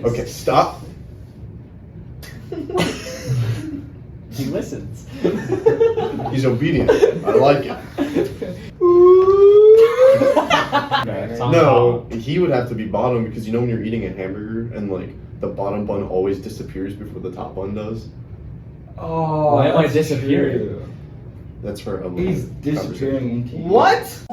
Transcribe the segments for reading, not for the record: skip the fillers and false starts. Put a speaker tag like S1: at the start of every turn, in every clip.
S1: legs.
S2: Okay, stop.
S1: He listens.
S2: He's obedient. I like it. No, he would have to be bottom because you know when you're eating a hamburger and like the bottom bun always disappears before the top bun does?
S3: Oh,
S1: why am I
S3: that's
S1: disappearing?
S3: true.
S2: That's for a
S3: He's disappearing into you.
S4: What?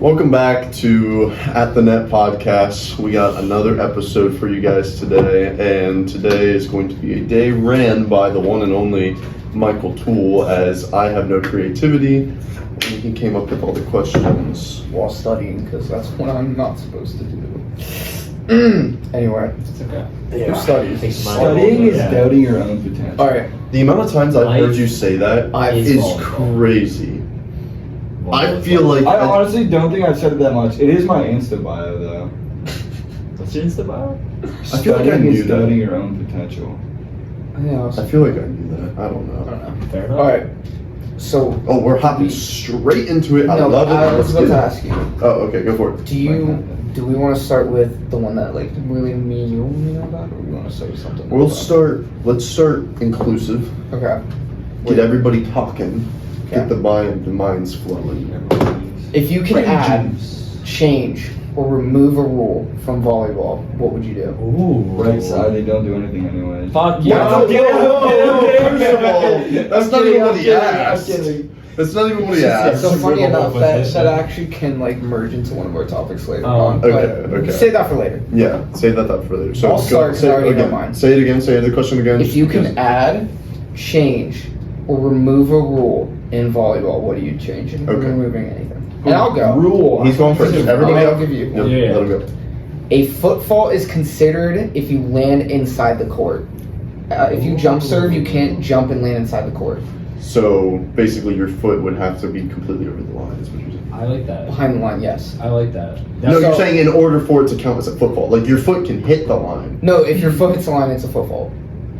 S2: Welcome back to At the Net Podcast. We got another episode for you guys today, and today is going to be a day ran by the one and only Michael Toole, as I have no creativity, and he came up with all the questions.
S4: While studying, because that's what I'm not supposed to do. Anyway,
S1: It's okay.
S4: who studies?
S1: Takes my-
S3: Studying is
S1: Yeah.
S3: doubting your own potential.
S4: Alright,
S2: The amount of times I've
S1: Life
S2: heard you say that
S4: is
S2: is
S1: volleyball.
S2: crazy. I feel like
S3: I honestly don't think I've said it that much. It is my Insta bio, though.
S1: What's your Insta bio?
S2: I feel like I
S3: Studying
S2: knew
S3: is
S2: that.
S3: doubting your own potential.
S4: yeah,
S2: I feel like I knew that. I don't
S4: I
S2: know.
S4: don't know.
S1: Fair enough.
S4: Alright, so,
S2: Oh, we're hopping straight into it. I
S4: no,
S2: love it.
S4: I was
S2: Let's
S4: about to
S2: get it.
S4: ask you,
S2: Oh, okay, go for it.
S4: do we want to start with the one that, like, really me and you know about, or we want to start with something?
S2: Let's
S4: about?
S2: start inclusive.
S4: Okay.
S2: Get everybody talking.
S4: Okay.
S2: Get the minds flowing.
S4: If you can add, change, or remove a rule from volleyball, what would you do?
S1: Ooh.
S3: Right side, they don't do anything anyway.
S1: Fuck
S2: Yeah,
S1: yeah.
S2: no, first of all, that's not even what he asked. That's not even what he
S4: It's
S2: asked.
S4: so funny
S1: Remove
S4: enough
S1: a
S4: that
S1: position.
S4: actually can, like, merge into one of our topics later
S1: Oh,
S4: on.
S2: okay,
S4: but
S2: okay.
S4: Save that for later.
S2: Yeah, say that up for later. So
S4: I'll start 'cause I
S2: say it
S4: already know
S2: again.
S4: mine.
S2: Say it again. Say the question again.
S4: If you can
S2: Because-
S4: add, change, or remove a rule in volleyball, what are you changing or
S2: Okay.
S4: removing anything? And I'll go.
S3: Rule.
S2: He's going first. Everybody
S4: I'll
S2: go.
S4: give you.
S2: Yep,
S1: Yeah.
S2: let him go.
S4: A footfall is considered if you land inside the court. If you jump serve, you can't jump and land inside the court.
S2: So basically, your foot would have to be completely over the line. Is what you're saying.
S1: I like that.
S4: Behind the line, yes.
S1: I like that.
S2: No,
S4: So-
S2: you're saying in order for it to count as a football, like your foot can hit the line.
S4: No, if your foot hits the line, it's a football.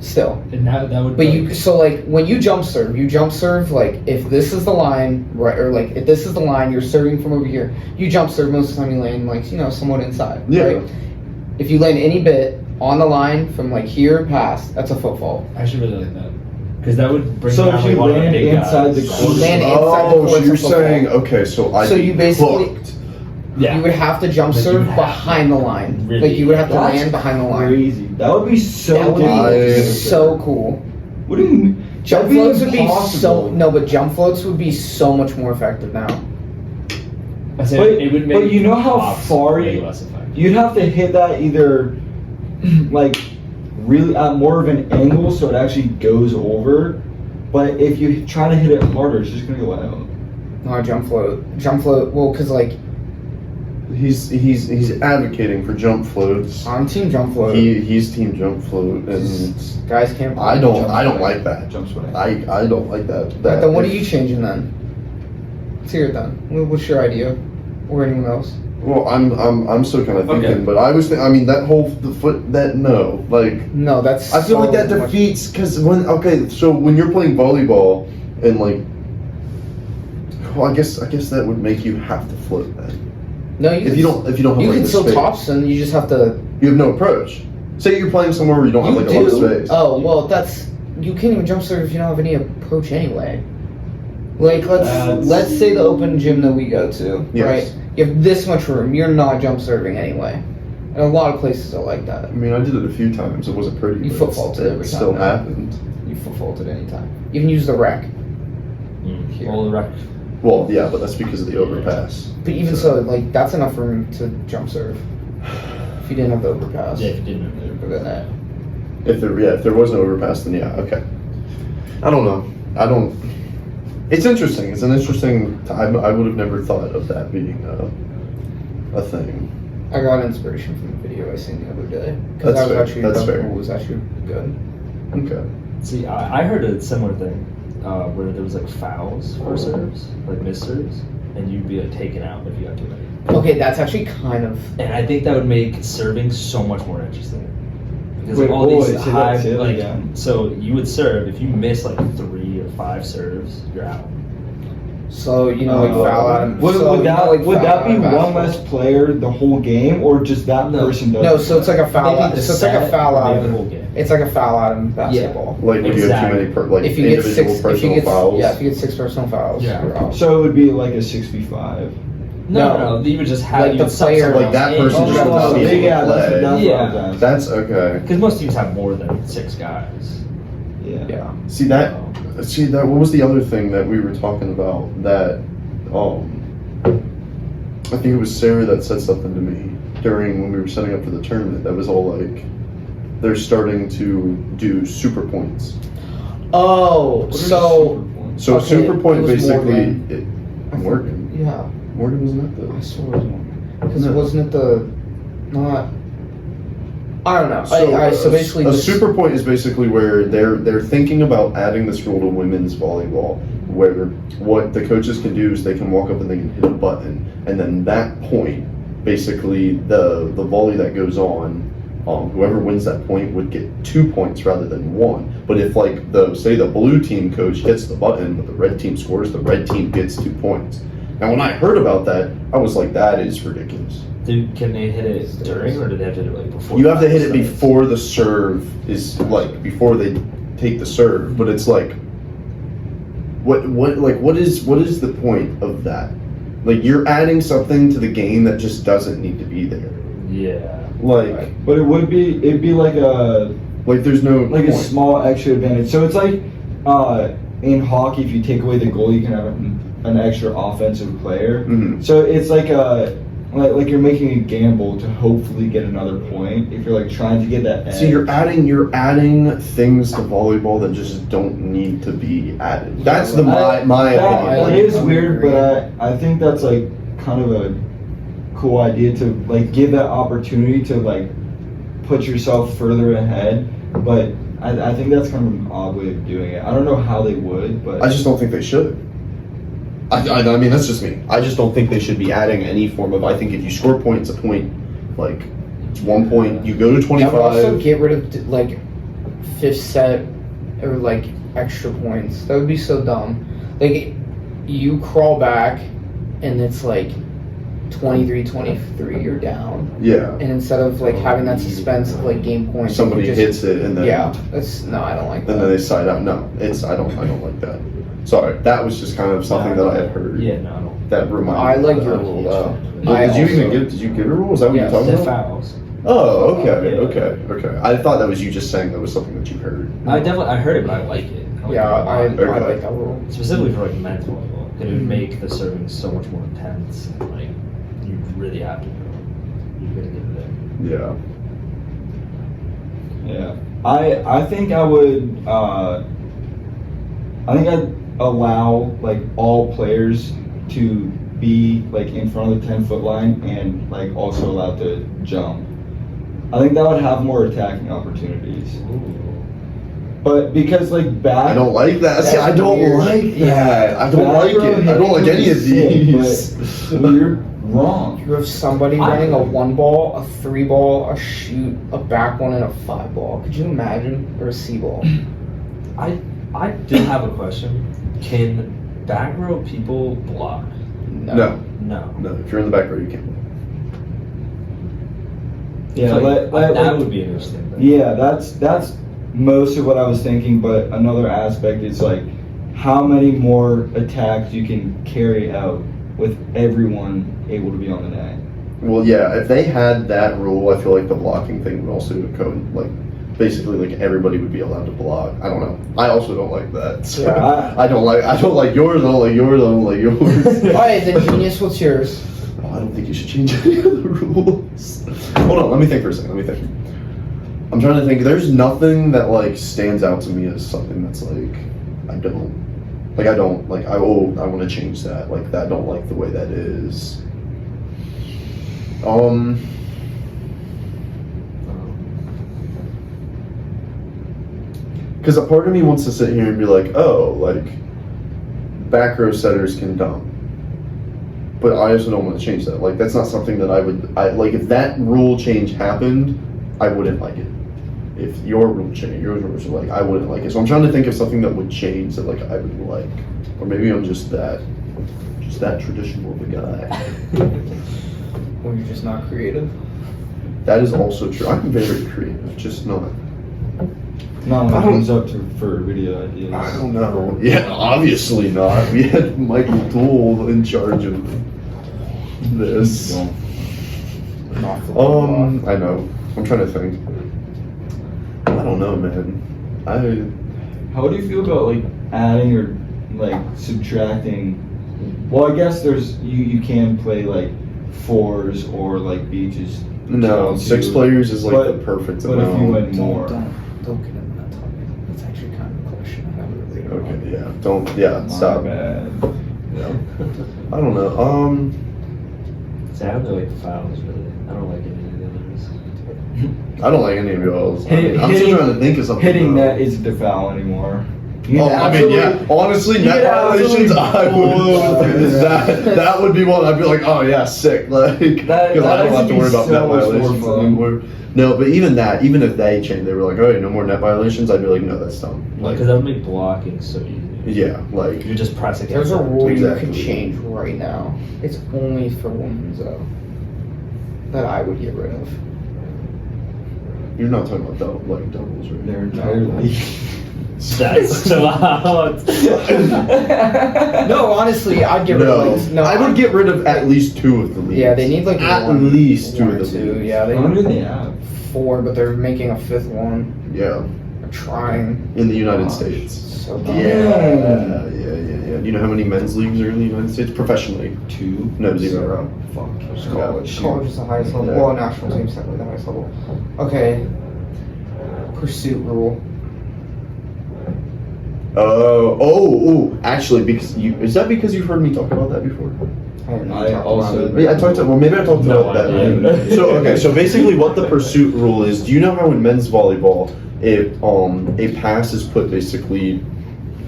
S4: Still.
S1: And that would.
S4: But you, so like when you jump serve like if this is the line, right, or like if this is the line, you're serving from over here. You jump serve, most of the time you land like, somewhat inside.
S2: Yeah.
S4: Right? If you land any bit on the line from like here past, that's a football.
S1: I should really like that. Because that would bring
S3: So
S1: down
S3: if
S1: like
S3: you
S1: one of the
S3: land
S1: big
S3: inside
S1: guys.
S3: the court-
S4: Land inside the
S2: Oh,
S4: court,
S2: so
S4: it's
S2: you're
S4: a football.
S2: saying okay, so I
S4: So you basically-
S2: hooked.
S1: Yeah.
S4: You would have to jump
S1: But you
S4: serve
S1: have
S4: behind the line.
S1: Really-
S4: Like you would have to
S3: That's
S4: land behind the line.
S3: Crazy. That would be so
S4: That would be
S3: dangerous.
S4: so cool.
S3: What do you mean?
S4: Jump
S3: That'd be
S4: floats would be so
S3: impossible.
S4: no, but jump floats would be so much more effective now.
S1: I said
S3: But-
S1: it would make.
S3: but you know how
S1: tops
S3: far
S1: way
S3: you-
S1: less effective.
S3: You'd have to hit that either like really at more of an angle so it actually goes over. But if you try to hit it harder, it's just gonna go out.
S4: No, jump float. Well, cause like
S2: He's advocating for jump floats.
S4: on team jump float,
S2: He's team jump float, and
S4: guys can't.
S2: I don't
S4: jump
S2: like that.
S3: Jump swing.
S2: I don't like that.
S4: Right, then what are you changing then? Let's hear it then. What's your idea, or anyone else?
S2: Well, I'm still kind of thinking,
S1: Okay.
S2: but I was I mean that whole the foot that no like
S4: No, that's.
S2: I feel like that
S4: so much-
S2: defeats because so when you're playing volleyball and like well I guess that would make you have to float then
S4: No, you
S2: if you don't have
S4: You
S2: like
S4: can
S2: the
S4: still
S2: space.
S4: topspin. You just have to.
S2: You have no approach. Say you're playing somewhere where you don't have
S4: You
S2: like a lot of
S4: do.
S2: space.
S4: Oh well, that's you can't even jump serve if you don't have any approach anyway. Like let's say the open gym that we go to,
S2: Yes.
S4: right? You have this much room. You're not jump serving anyway. And a lot of places are like that.
S2: I mean I did it a few times. It wasn't pretty.
S4: You
S2: but
S4: foot faulted
S2: it
S4: every time,
S2: still
S4: though.
S2: happened.
S4: You foot fault at any time. You can use the rack. Here.
S1: Well, the rec.
S2: Well, yeah, but that's because of the overpass.
S4: But even so, like that's enough room to jump serve. If you didn't have the overpass.
S1: Yeah, if you didn't.
S4: Look at that.
S2: If there was no overpass, then yeah, okay. I don't know. It's interesting. It's an interesting. I would have never thought of that being a thing.
S4: I got inspiration from a video I seen the other day. Because
S2: That's
S4: I was
S2: fair.
S4: actually
S2: That's
S4: the
S2: fair.
S4: rule was actually good.
S2: Okay.
S1: See, I heard a similar thing where there was like fouls for serves, like missed serves, and you'd be like taken out if you got too many.
S4: Okay, that's actually kind of.
S1: And I think that would make serving so much more interesting. Because
S3: Wait,
S1: like all
S3: boy,
S1: these
S3: say
S1: high,
S3: that too,
S1: like,
S3: yeah.
S1: so you would serve if you miss like 3 or 5 serves, you're out.
S4: So foul out him.
S3: Would,
S4: so,
S3: would that
S4: like,
S3: would
S4: foul
S3: that
S4: out
S3: be
S4: in
S3: one
S4: basketball.
S3: less player the whole game, or just that person does?
S4: No, so it's like a foul
S1: Maybe
S4: out.
S1: the
S4: So it's like a
S1: set,
S4: foul
S1: or
S4: out.
S1: maybe the whole game.
S4: It's like a foul out in basketball.
S2: Like when you have too many
S4: If you get
S2: individual
S4: six,
S2: personal fouls.
S4: if you get 6 personal fouls,
S1: Yeah.
S4: you're off.
S3: So it would be like a 6v5.
S1: No, you would just have
S4: Like
S1: you
S4: the
S1: would sub
S4: player-
S1: someone
S2: Like that
S1: else
S2: person
S1: in.
S2: just
S3: Oh,
S2: doesn't be able to
S3: yeah, that's
S2: play.
S3: what I was
S1: Yeah.
S3: asking.
S2: That's okay.
S1: Because most teams have more than 6 guys.
S3: Yeah.
S2: See that what was the other thing that we were talking about that I think it was Sarah that said something to me during when we were setting up for the tournament that was all like they're starting to do super points.
S4: Oh,
S3: What are
S4: so
S2: So
S4: Okay,
S2: super point
S4: it was
S2: basically
S4: Morgan.
S2: Morgan.
S4: yeah,
S2: Morgan wasn't that
S4: I
S2: the
S4: swear it was Morgan. Because
S2: No.
S4: wasn't it the not? I don't know. So basically,
S2: a
S4: this-
S2: super point is basically where they're thinking about adding this rule to women's volleyball, where what the coaches can do is they can walk up and they can hit a button, and then that point, basically the volley that goes on, whoever wins that point would get 2 points rather than 1. But if like say the blue team coach hits the button, but the red team scores, the red team gets 2 points. Now when I heard about that, I was like, that is ridiculous.
S1: Can they hit it during, or do they have to do it like before?
S2: You have to hit it
S1: starts?
S2: before the serve is like before they take the serve, but it's like what is the point of that? Like you're adding something to the game that just doesn't need to be there.
S1: Yeah.
S2: Like
S3: But it'd be like a
S2: there's no
S3: like a
S2: point.
S3: small extra advantage. So it's like in hockey, if you take away the goal, you can have an extra offensive player.
S2: Mhm.
S3: So it's like like you're making a gamble to hopefully get another point if you're like trying to get that edge.
S2: So you're adding things to volleyball that just don't need to be added. That's my
S3: That
S2: opinion.
S3: is weird, but I think that's like kind of a cool idea to like give that opportunity to like put yourself further ahead. But I think that's kind of an odd way of doing it. I don't know how they would, but
S2: I just don't think they should. I mean, that's just me. I just don't think they should be adding any form of. I think if you score a point, it's a point. Like, it's 1 point. You go to
S4: I would also
S2: 25.
S4: get rid of like 5th set or like extra points. That would be so dumb. Like you crawl back and it's like 23-23, you're down.
S2: Yeah.
S4: And instead of like having that suspense of like game points,
S2: Somebody
S4: you just,
S2: hits it and then
S4: Yeah, I don't like
S2: and then
S4: that.
S2: they side out. No, I don't like that. Sorry, that was just kind of something that I had heard.
S1: Yeah, no, I don't.
S2: That reminded
S4: I
S2: me
S4: like
S2: of
S4: your
S2: that.
S4: rule though.
S2: Well,
S4: I
S2: did you
S4: also-
S2: even give a rule? Is that what
S4: Yes.
S2: you're
S1: The
S2: talking about?
S1: fouls.
S2: Oh, okay,
S1: Yeah.
S2: okay. I thought that was you just saying that was something that you heard.
S1: I heard it, but I like it. I like
S4: Yeah,
S1: it a
S4: I
S1: lot.
S4: like that rule.
S1: Specifically for like men's volleyball, it would
S4: Mhm.
S1: make the serving so much more intense, and like you really have to go. You gotta get it there.
S2: Yeah.
S3: yeah, I think I would. I think I'd allow like all players to be like in front of the 10-foot line and like also allowed to jump. I think that would have more attacking opportunities. But because like back,
S2: I don't like that. See, I don't
S4: weird.
S2: like that. I don't like it. I don't like any of these.
S3: But you're wrong.
S4: You have somebody running a 1 ball, a 3 ball, a shoot, a back one, and a 5 ball. Could you imagine? Or a C ball.
S1: I did have a question. Can back row people block?
S2: No,
S1: No.
S2: no. If you're in the back row, you can't.
S3: Yeah,
S1: That would be interesting. Then.
S3: Yeah, that's most of what I was thinking. But another aspect is like how many more attacks you can carry out with everyone able to be on the net.
S2: Well, yeah. If they had that rule, I feel like the blocking thing would also go like basically like everybody would be allowed to block. I don't know. I also don't like that. So
S3: Yeah,
S2: I don't like yours. I don't like yours. I don't like yours.
S4: Alright, then Genius, what's yours?
S2: Oh, I don't think you should change any of the rules. Hold on, let me think for a second. I'm trying to think. There's nothing that like stands out to me as something that's like I want to change that. Like that. I don't like the way that is. Because a part of me wants to sit here and be like, oh, like back row setters can dump. But I also don't want to change that. Like that's not something that I like. If that rule change happened, I wouldn't like it. If your rules are like, I wouldn't like it. So I'm trying to think of something that would change that like I would like, or maybe I'm just that Just that traditional of a guy.
S4: Or you're just not creative.
S2: That is also true. I'm very creative, just not.
S3: Not when
S2: I
S3: it
S2: don't-
S3: comes up for video ideas.
S2: I don't know. Yeah, obviously not. We had Michael Toole in charge of this.
S4: Not the block.
S2: I know. I'm trying to think. I don't know, man.
S3: How do you feel about like adding or like subtracting? Well, I guess there's you can play like fours or like beaches.
S2: No, 6
S3: too.
S2: players is like
S3: But-
S2: the perfect
S3: But if you
S2: amount.
S3: went more,
S4: Don't get into that topic. That's actually kind of a question I have later on.
S2: Okay, yeah. Don't. Yeah,
S3: my
S2: stop.
S3: bad.
S2: Yeah. I don't know.
S1: See, I don't really like the fouls, really. I don't like any of the others.
S2: I don't like any of y'all's. I'm
S3: Hitting-
S2: still trying to think of something.
S3: Hitting
S2: though.
S3: that isn't a foul anymore. You
S2: Oh,
S3: can
S2: I mean, yeah.
S3: absolutely-
S2: Honestly,
S3: you
S2: net
S3: can
S2: violations, I
S3: absolutely
S2: would.
S3: blow
S2: that would be one. I'd be like, oh yeah, sick. Like, because
S3: That
S2: I don't have
S3: actually
S2: to worry
S3: be
S2: about
S3: so
S2: net
S3: much more
S2: violations
S3: fun.
S2: anymore. No, but even that, even if they changed, they were like, oh, no more net violations. I'd be like, no, that's dumb.
S1: Because
S2: Like,
S1: that would make blocking so easy.
S2: yeah, like,
S1: You're just pressing.
S4: There's a
S1: against
S4: rule
S2: Exactly.
S4: you can change right now. It's only for women's though. That I would get rid of.
S2: you're not talking about doubles, right?
S3: Their entire league.
S1: That's so out.
S4: No, honestly, I'd get rid
S2: No,
S4: of like
S2: I would get rid of at least 2 of the leagues.
S4: Yeah, they need like
S2: at
S4: one,
S2: least 2
S4: one
S2: of
S4: or
S2: the
S4: two.
S2: leagues.
S4: Yeah, they
S3: How many do
S4: need
S3: they have?
S4: 4, but they're making a 5th one.
S2: Yeah,
S4: They're trying.
S2: in the United
S3: Gosh.
S2: States.
S4: So
S2: Yeah. Do you know how many men's leagues are in the United States professionally?
S3: 2?
S2: No, 0.
S3: Fuck.
S4: College. College is the highest level.
S2: Yeah.
S4: Well, national team's technically the highest level. Okay. Pursuit rule.
S2: Oh, actually, because is that because you've heard me talk about that before?
S4: I haven't
S3: I
S4: talked
S3: also-
S4: about it.
S2: Yeah, I talked to, well, maybe I talked
S1: No
S2: about that.
S1: idea.
S2: So, okay, so basically what the pursuit rule is, do you know how in men's volleyball, if a pass is put basically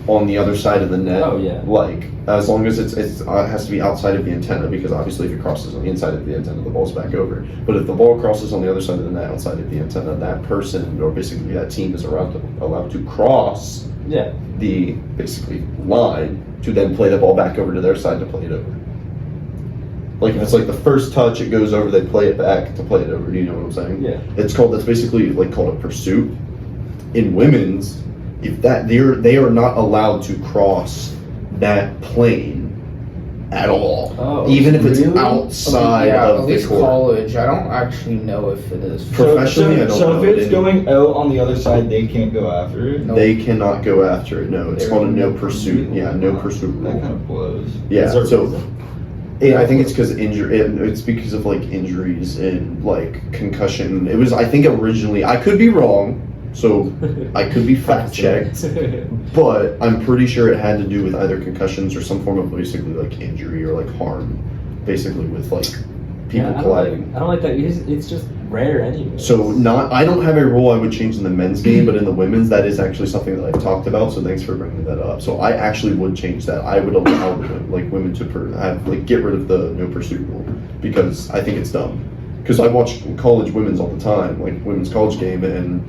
S2: on the other side of the net?
S1: Oh, yeah.
S2: Like, as long as it has to be outside of the antenna, because obviously if it crosses on the inside of the antenna, the ball's back over. But if the ball crosses on the other side of the net, outside of the antenna, that person, or basically that team, is allowed to cross
S1: Yeah.
S2: the basically line to then play the ball back over to their side to play it over. Like if it's like the first touch, it goes over, they play it back to play it over. Do you know what I'm saying?
S1: Yeah.
S2: That's basically like called a pursuit. In women's, if that they are not allowed to cross that plane at all,
S1: Oh,
S2: even if it's
S3: really?
S2: outside
S4: yeah,
S2: of
S4: at
S2: the
S4: least
S2: court.
S4: college. I don't actually know if it is.
S2: Professionally, I don't
S3: so
S2: know.
S3: if it's
S2: They-
S3: going out on the other side, they can't go after it.
S4: No.
S2: They cannot go after it. No, it's
S4: There-
S2: called a no pursuit. Yeah, no pursuit
S3: That
S2: rule.
S3: kind of blows.
S2: Yeah,
S1: Is there a
S2: so
S1: reason?
S2: I think it's because it's because of like injuries and like concussion. It was, I think, originally. I could be wrong, so I could be fact checked, but I'm pretty sure it had to do with either concussions or some form of basically like injury or like harm, basically with like people
S1: Yeah,
S2: colliding.
S1: I don't like that. It's just rare anyway.
S2: So I don't have a rule I would change in the men's game, but in the women's, that is actually something that I've talked about. So thanks for bringing that up. So I actually would change that. I would allow like women to get rid of the no pursuit rule because I think it's dumb. Because I watch college women's all the time, like women's college game, and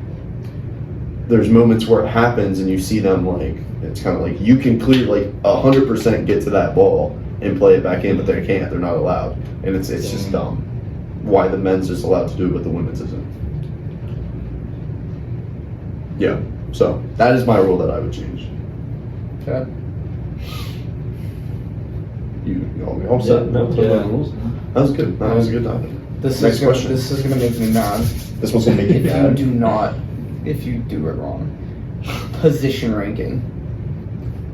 S2: there's moments where it happens and you see them like it's kind of like you can clear like 100% get to that ball and play it back in, but they can't. They're not allowed, and it's just dumb. Why the men's is allowed to do it, but the women's isn't. Yeah, so that is my rule that I would change.
S4: Okay.
S2: You all
S1: Yeah,
S2: set?
S1: no,
S3: Yeah.
S1: rules.
S2: That was good. That was a good topic.
S4: This
S2: Next
S4: is gonna,
S2: question.
S4: This is gonna make me mad.
S2: This one's gonna make you
S4: If you
S2: mad.
S4: do not, if you do it wrong. Position ranking.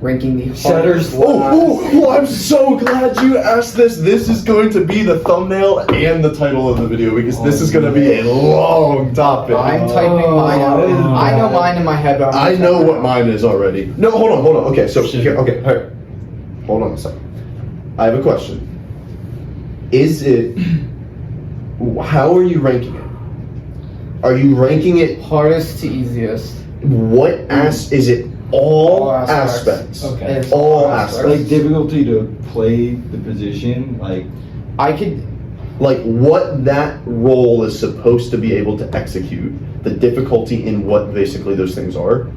S4: Ranking the
S3: Setters.
S2: Oh, I'm so glad you asked this. This is going to be the thumbnail and the title of the video because this is going to be a long topic.
S4: I'm typing mine out. I know mine in my head. But
S2: I know what mine is already. No, hold on. Okay, so here, okay, hold on a second. I have a question. Is it? How are you ranking it? Are you ranking it?
S4: Hardest to easiest.
S2: What is it? All
S4: aspects.
S2: aspects.
S1: Okay.
S4: It's
S2: All aspects.
S3: Like difficulty to play the position, like
S4: I could.
S2: Like what that role is supposed to be able to execute, the difficulty in what basically those things are.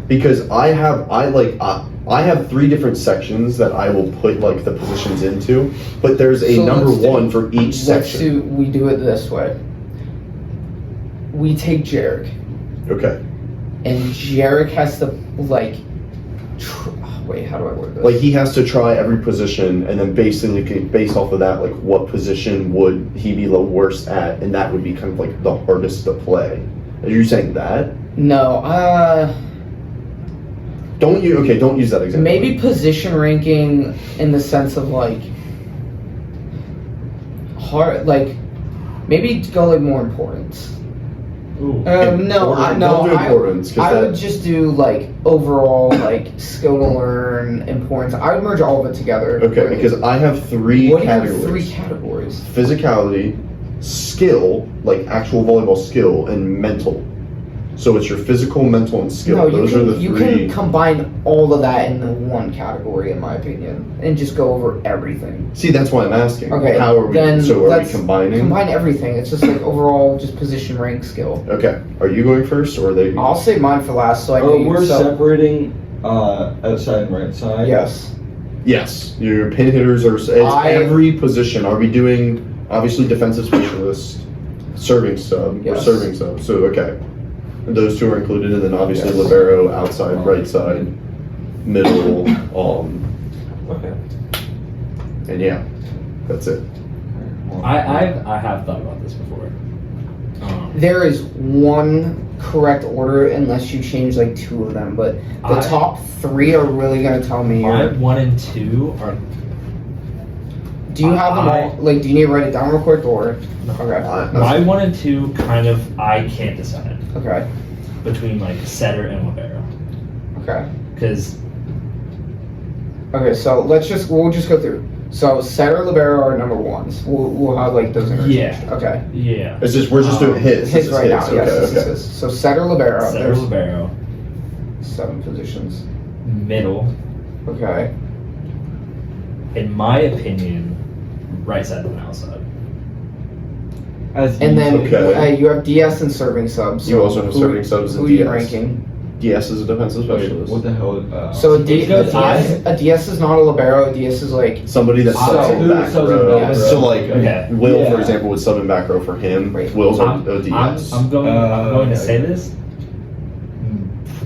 S2: because I have 3 different sections that I will put like the positions into, but there's a
S4: So
S2: number
S4: let's do-
S2: 1 for each section.
S4: We do it this way. We take Jarek,
S2: Okay.
S4: and Jarek has to like. Wait, how do I word this?
S2: Like he has to try every position, and then basically based off of that, like what position would he be the worst at, and that would be kind of like the hardest to play. Are you saying that?
S4: No,
S2: Don't use that example.
S4: maybe position ranking in the sense of like hard, like maybe go like more importance.
S1: Ooh.
S4: No,
S2: Don't do importance, 'cause
S4: I
S2: that-
S4: would just do like overall like skill to learn, importance. I would merge all of it together.
S2: Okay,
S4: really.
S2: because I have 3
S4: What do you have
S2: categories.
S4: 3 categories?
S2: Physicality, skill, like actual volleyball skill, and mental. So it's your physical, mental, and skill.
S4: No,
S2: Those are the
S4: you
S2: 3.
S4: can combine all of that in the one category, in my opinion, and just go over everything.
S2: See, that's why I'm asking.
S4: Okay,
S2: How are we?
S4: then
S2: So are we
S4: let's
S2: combining?
S4: Combine everything. It's just like overall, just position, rank, skill.
S2: Okay. Are you going first, or are they?
S4: I'll save mine for last, so I
S3: Oh,
S4: can.
S3: we're
S4: so,
S3: separating outside and right side.
S4: Yes.
S2: Yes. Your pin hitters are. It's every position. Are we doing obviously defensive specialist, serving sub, or
S4: Yes.
S2: serving sub? So okay. Those 2 are included, and then obviously
S4: Yes.
S2: libero, outside, right side, middle,
S1: Okay.
S2: and yeah, that's it.
S1: I have thought about this before.
S4: There is one correct order unless you change like 2 of them, but the
S1: I-
S4: top 3 are really gonna tell me.
S1: My 1 and 2 are.
S4: Do you have them all? Like, do you need to write it down real quick or? Okay.
S1: My 1 and 2 kind of I can't decide
S4: Okay.
S1: between like setter and libero
S4: Okay.
S1: because
S4: Okay. So we'll just go through. So setter, libero are number 1s. We'll have like those interchanged.
S1: Yeah.
S4: Okay.
S1: yeah
S2: We're just doing hits.
S4: His
S2: This is
S4: right now.
S2: hits.
S4: Yes.
S2: Okay,
S4: This
S2: okay.
S4: is his. So setter, libero.
S1: setter
S4: There's
S1: libero
S4: 7 positions.
S1: middle
S4: Okay.
S1: in my opinion right side and outside.
S4: And then
S2: Okay.
S4: you have DS and serving subs.
S2: You also have serving subs and
S4: Who are you
S2: DS.
S4: ranking?
S2: DS is a defensive specialist.
S3: What the hell?
S4: So a
S1: Because
S4: DS is not a libero. A DS is like
S2: Somebody that subs in
S3: who
S2: back
S3: subs in
S2: row.
S3: back
S4: row?
S2: So like
S1: Okay.
S2: Will, for
S3: Yeah.
S2: example, would sub in back row for him.
S4: Right.
S2: Will's
S1: I'm
S2: a DS.
S1: I'm going to say
S3: okay.
S1: this.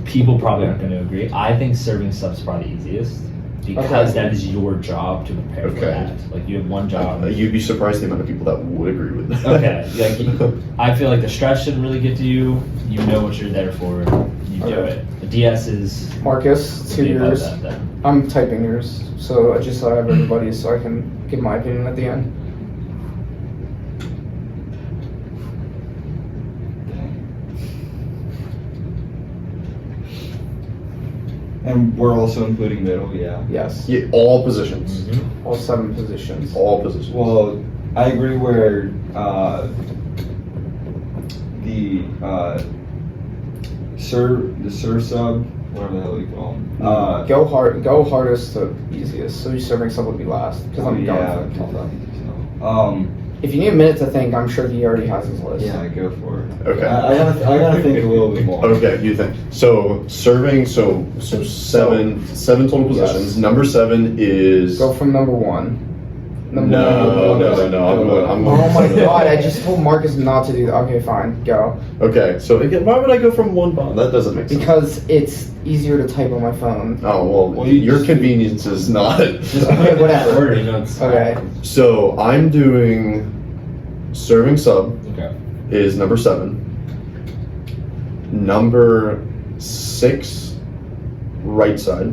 S1: People probably aren't going to agree. I think serving subs is probably easiest because
S4: Okay.
S1: that is your job to prepare for
S2: Okay.
S1: that. Like you have one job.
S2: You'd be surprised the amount of people that would agree with that.
S1: Okay, like I feel like the stress shouldn't really get to you. You know what you're there for. You do
S4: Okay.
S1: it. The DS is
S4: Marcus.
S1: would
S4: 2
S1: be above
S4: years.
S1: that then.
S4: I'm typing yours, so I just so I have everybody's, so I can give my opinion at the end.
S3: And we're also including middle, yeah.
S4: Yes.
S2: Yeah, all positions.
S4: All 7 positions.
S2: All positions.
S3: Well, I agree where the serve sub, whatever the hell you call them.
S4: Go hardest to easiest. So your serving sub would be last because I'm
S3: yeah.
S4: going for it.
S3: So,
S4: If you need a minute to think, I'm sure he already has his list.
S3: yeah, go for it.
S2: Okay.
S3: I gotta think a little bit more.
S2: Okay, you think so? Serving, so seven total positions.
S4: Yes.
S2: Number 7 is
S4: Go from number 1.
S2: no. I'm going
S4: Oh my
S2: seven.
S4: god! I just told Marcus not to do that. Okay, fine, go.
S2: Okay, so again, why would I go from 1 bottom? That doesn't make sense.
S4: Because it's easier to type on my phone.
S2: Oh well,
S3: you
S2: your
S3: just-
S2: convenience is not.
S4: Okay, whatever.
S1: Order, you know, it's-
S4: Okay.
S2: So I'm doing serving sub
S1: Okay.
S2: is number 7. Number 6, right side.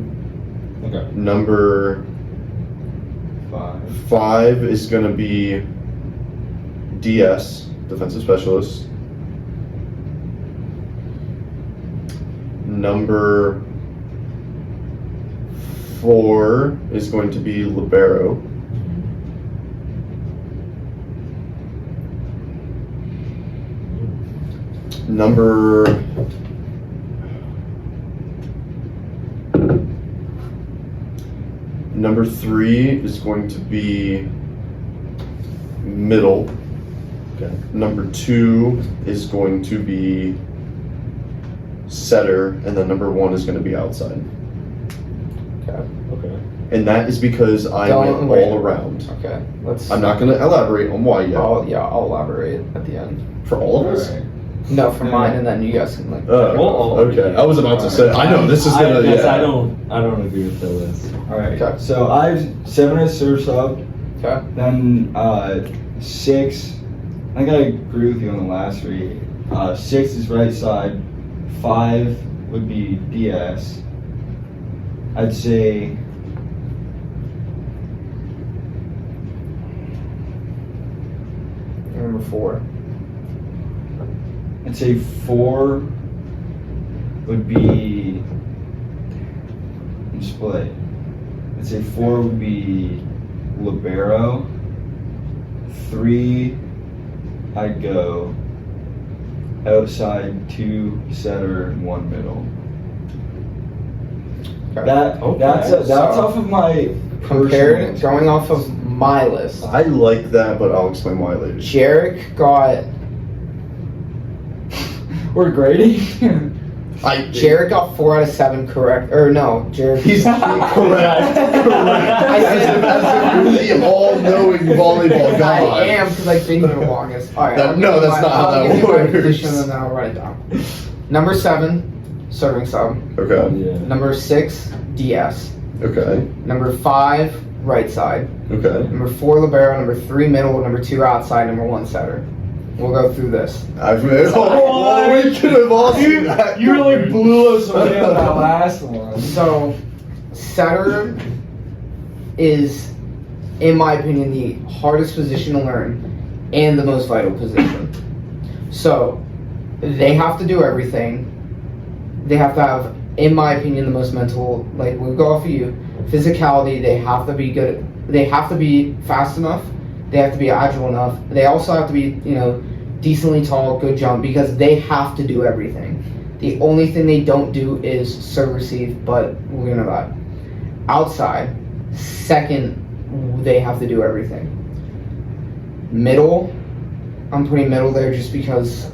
S1: Okay.
S2: Number 5 is going to be DS, defensive specialist. Number 4 is going to be libero. Number 3 is going to be middle.
S1: Okay.
S2: Number 2 is going to be setter, and then number 1 is going to be outside.
S1: Okay.
S2: And that is because I went all around.
S4: Okay, let's.
S2: I'm not going to elaborate on why yet.
S4: I'll elaborate at the end.
S2: For all of us?
S3: Alright.
S4: No, for mine, and then you guys can like.
S2: Okay. I was about to say. I know this is gonna.
S1: I don't agree with the list.
S3: Alright.
S4: Okay.
S3: So I have 7 as serve sub.
S4: Okay.
S3: Then 6. I think I agree with you on the last 3. 6 is right side. 5 would be DS. I'd say.
S4: Number 4.
S3: I'd say 4 would be split. I'd say 4 would be libero. 3, I'd go outside, 2 setter, 1 middle.
S4: Okay.
S3: That's off of my
S4: Compared,
S3: personal-
S4: going off of my list,
S2: I like that, but I'll explain why later.
S4: Jarek got
S3: We're grading.
S4: Jarek got 4 out of 7 correct. Or no, Jarek.
S2: He's correct.
S4: I said
S2: As if you're the all-knowing volleyball guy.
S4: I am because I've been here the longest. All right.
S2: That's not how
S4: I'll
S2: that
S4: give you my
S2: works.
S4: position and then I'll write it down. Number 7, serving sub.
S2: Okay.
S1: Yeah.
S4: Number 6, DS.
S2: Okay.
S4: Number 5, right side.
S2: Okay.
S4: Number 4, libero. Number 3, middle. Number 2, outside. Number 1, setter. We'll go through this.
S2: I've made. Oh, we could have all seen that.
S3: You really blew us away on that last one.
S4: So, setter is, in my opinion, the hardest position to learn and the most vital position. So, they have to do everything. They have to have, in my opinion, the most mental, like, we'll go off of you, physicality. They have to be good. They have to be fast enough. They have to be agile enough. They also have to be, decently tall, good jump, because they have to do everything. The only thing they don't do is serve receive, but we're gonna that. Outside, second, they have to do everything. Middle, I'm putting middle there just because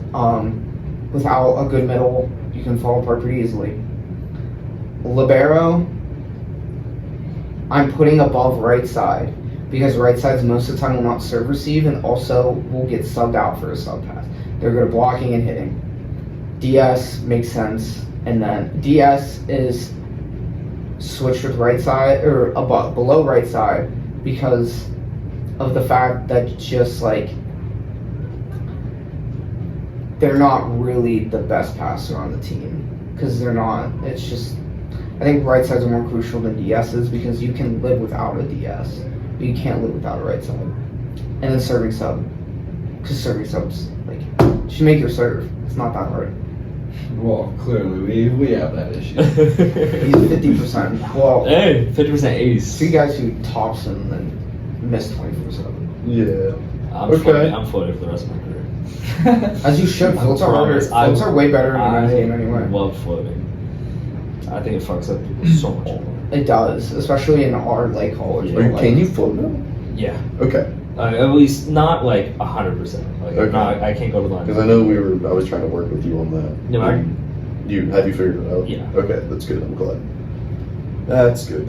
S4: without a good middle, you can fall apart pretty easily. Libero, I'm putting above right side because right sides most of the time will not serve receive and also will get subbed out for a sub pass. They're good at blocking and hitting. DS makes sense, and then DS is switched with right side or above below right side because of the fact that just like they're not really the best passer on the team because they're not. It's just I think right sides are more crucial than DSs because you can live without a DS, but you can't live without a right side. And then serving sub, because serving subs like you should make your serve. It's not that hard.
S3: Well, clearly we have that issue.
S4: He's 50%. Well,
S1: Hey, 50% ace.
S4: two guys who tops him and then miss 24/7.
S2: Yeah.
S1: I'm
S2: Okay.
S1: floating. I'm floating for the rest of my career.
S4: As you should. Floats are harder. Floats are way better in the men's game anyway.
S1: love floating. I think it fucks up people so much more.
S4: It does, especially in our like college.
S1: Yeah.
S4: where, like,
S2: Can you float now?
S1: Yeah.
S2: Okay.
S1: At least not like 100%. Like
S2: Okay.
S1: I can't go to the line.
S2: Because I know I was trying to work with you on that.
S1: No,
S2: Have you figured it out?
S1: Yeah.
S2: Okay, that's good. I'm glad. That's good.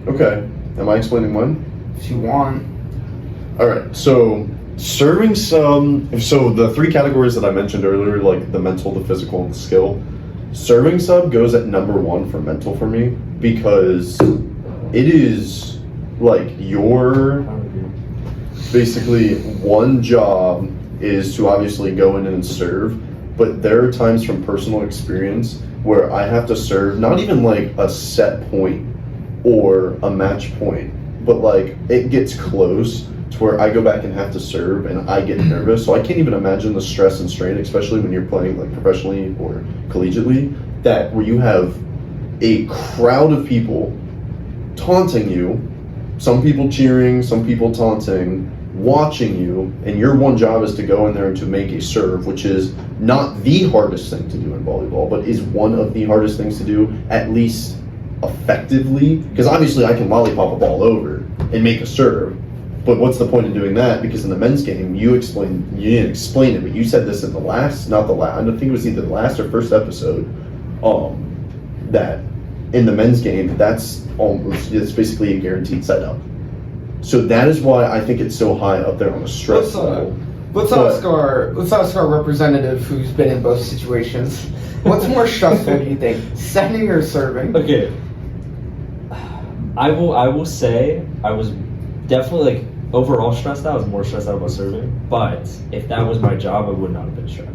S2: Okay. Am I explaining mine?
S4: If you want.
S2: All right. So serving sub. So the 3 categories that I mentioned earlier, like the mental, the physical, and the skill. Serving sub goes at number 1 for mental for me because it is like your basically one job is to obviously go in and serve, but there are times from personal experience where I have to serve not even like a set point or a match point, but like it gets close to where I go back and have to serve and I get nervous. So I can't even imagine the stress and strain, especially when you're playing like professionally or collegiately, that where you have a crowd of people taunting you, some people cheering, some people taunting, watching you, and your one job is to go in there and to make a serve, which is not the hardest thing to do in volleyball, but is one of the hardest things to do, at least effectively, because obviously I can lollipop a ball over and make a serve, But what's the point of doing that? Because in the men's game, you didn't explain it, but you said this in not the last, I don't think it was either the last or first episode, that in the men's game, it's basically a guaranteed setup. So that is why I think it's so high up there on the stress level.
S4: Let's ask our representative who's been in both situations. What's more stressful, do you think, setting or serving?
S1: Okay. I will say I was definitely like overall stressed out. I was more stressed out about serving. But if that was my job, I would not have been stressed.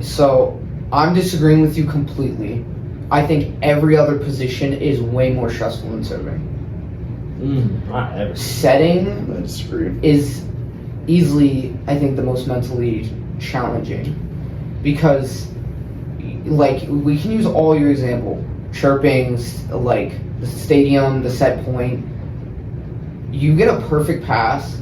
S4: So I'm disagreeing with you completely. I think every other position is way more stressful than serving.
S1: Not ever.
S4: Setting
S2: I disagree.
S4: is easily, I think, the most mentally challenging because, like, we can use all your example, chirping, like the stadium, the set point. You get a perfect pass,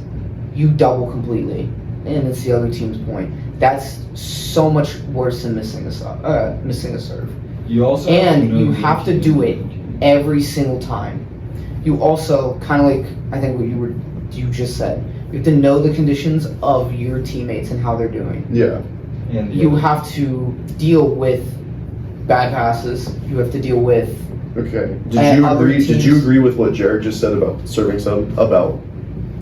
S4: you double completely, and it's the other team's point. That's so much worse than missing a serve.
S3: You also
S4: You have to do it every single time. You also kind of like I think what you just said. You have to know the conditions of your teammates and how they're doing.
S2: Yeah.
S3: And
S4: You have to deal with bad passes. You have to deal with.
S2: Okay.
S4: And other
S2: Did you
S4: teams-
S2: agree with what Jared just said about serving sub? About,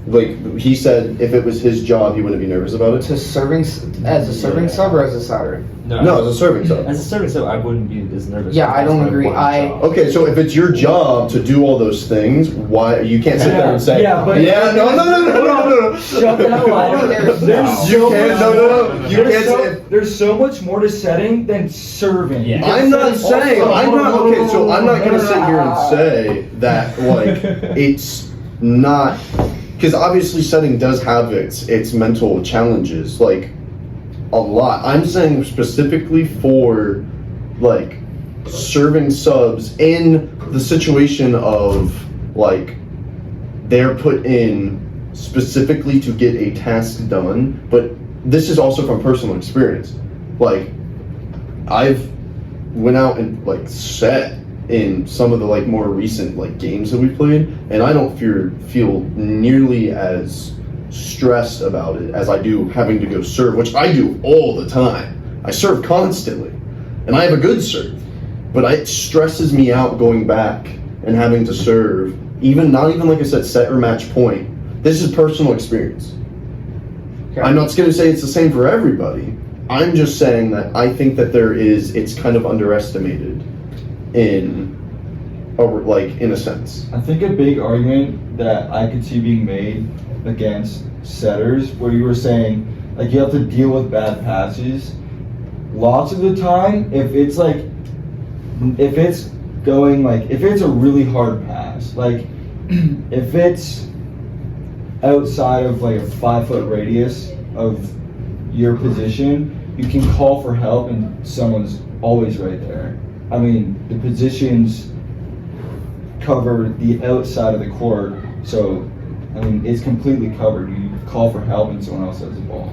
S2: like, he said if it was his job, he wouldn't be nervous about it?
S4: To serving as a serving sub or as a setter.
S2: No, as a serving sub.
S1: As a serving sub, I wouldn't be as nervous.
S4: Yeah, I
S1: because
S4: don't
S1: my
S4: agree.
S1: one
S4: I-
S1: job.
S2: Okay, so if it's your job to do all those things, why you can't sit there and say,
S3: Yeah, but-
S2: no.
S3: Shut the hell up.
S4: There's
S2: You can't, no. You can't say.
S3: There's so much more to setting than serving.
S1: Yeah.
S2: I'm not saying. I'm not okay. So I'm not gonna sit here and say that like it's not because obviously setting does have its mental challenges like a lot. I'm saying specifically for like serving subs in the situation of like they're put in specifically to get a task done, but this is also from personal experience. Like I've went out and like set in some of the like more recent like games that we played, and I don't feel nearly as stressed about it as I do having to go serve, which I do all the time. I serve constantly, and I have a good serve, but it stresses me out going back and having to serve. Not even like I said, set or match point. This is personal experience.
S4: Okay.
S2: I'm not going to say it's the same for everybody. I'm just saying that I think that it's kind of underestimated in a sense.
S3: I think a big argument that I could see being made against setters, where you were saying like you have to deal with bad passes. Lots of the time, if it's a really hard pass, like if it's outside of like a 5-foot radius of your position, you can call for help and someone's always right there. I mean, the positions cover the outside of the court, so I mean it's completely covered. You call for help and someone else has the ball.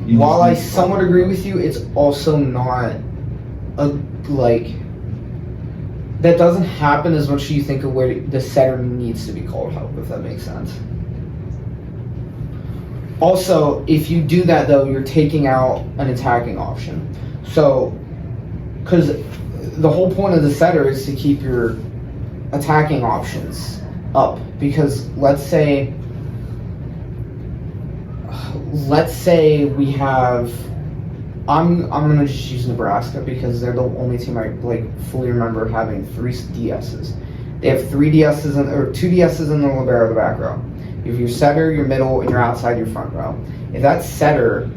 S4: While I somewhat agree with you, it's also not that doesn't happen as much as you think of where the setter needs to be called help, if that makes sense. Also, if you do that though, you're taking out an attacking option. So, because the whole point of the setter is to keep your attacking options up. Because let's say we have, I'm gonna just use Nebraska because they're the only team I fully remember having 3 DSs. They have 3 DSs or 2 DSs in the libero, the back row. You have your setter, your middle, and your outside, your front row. If that setter,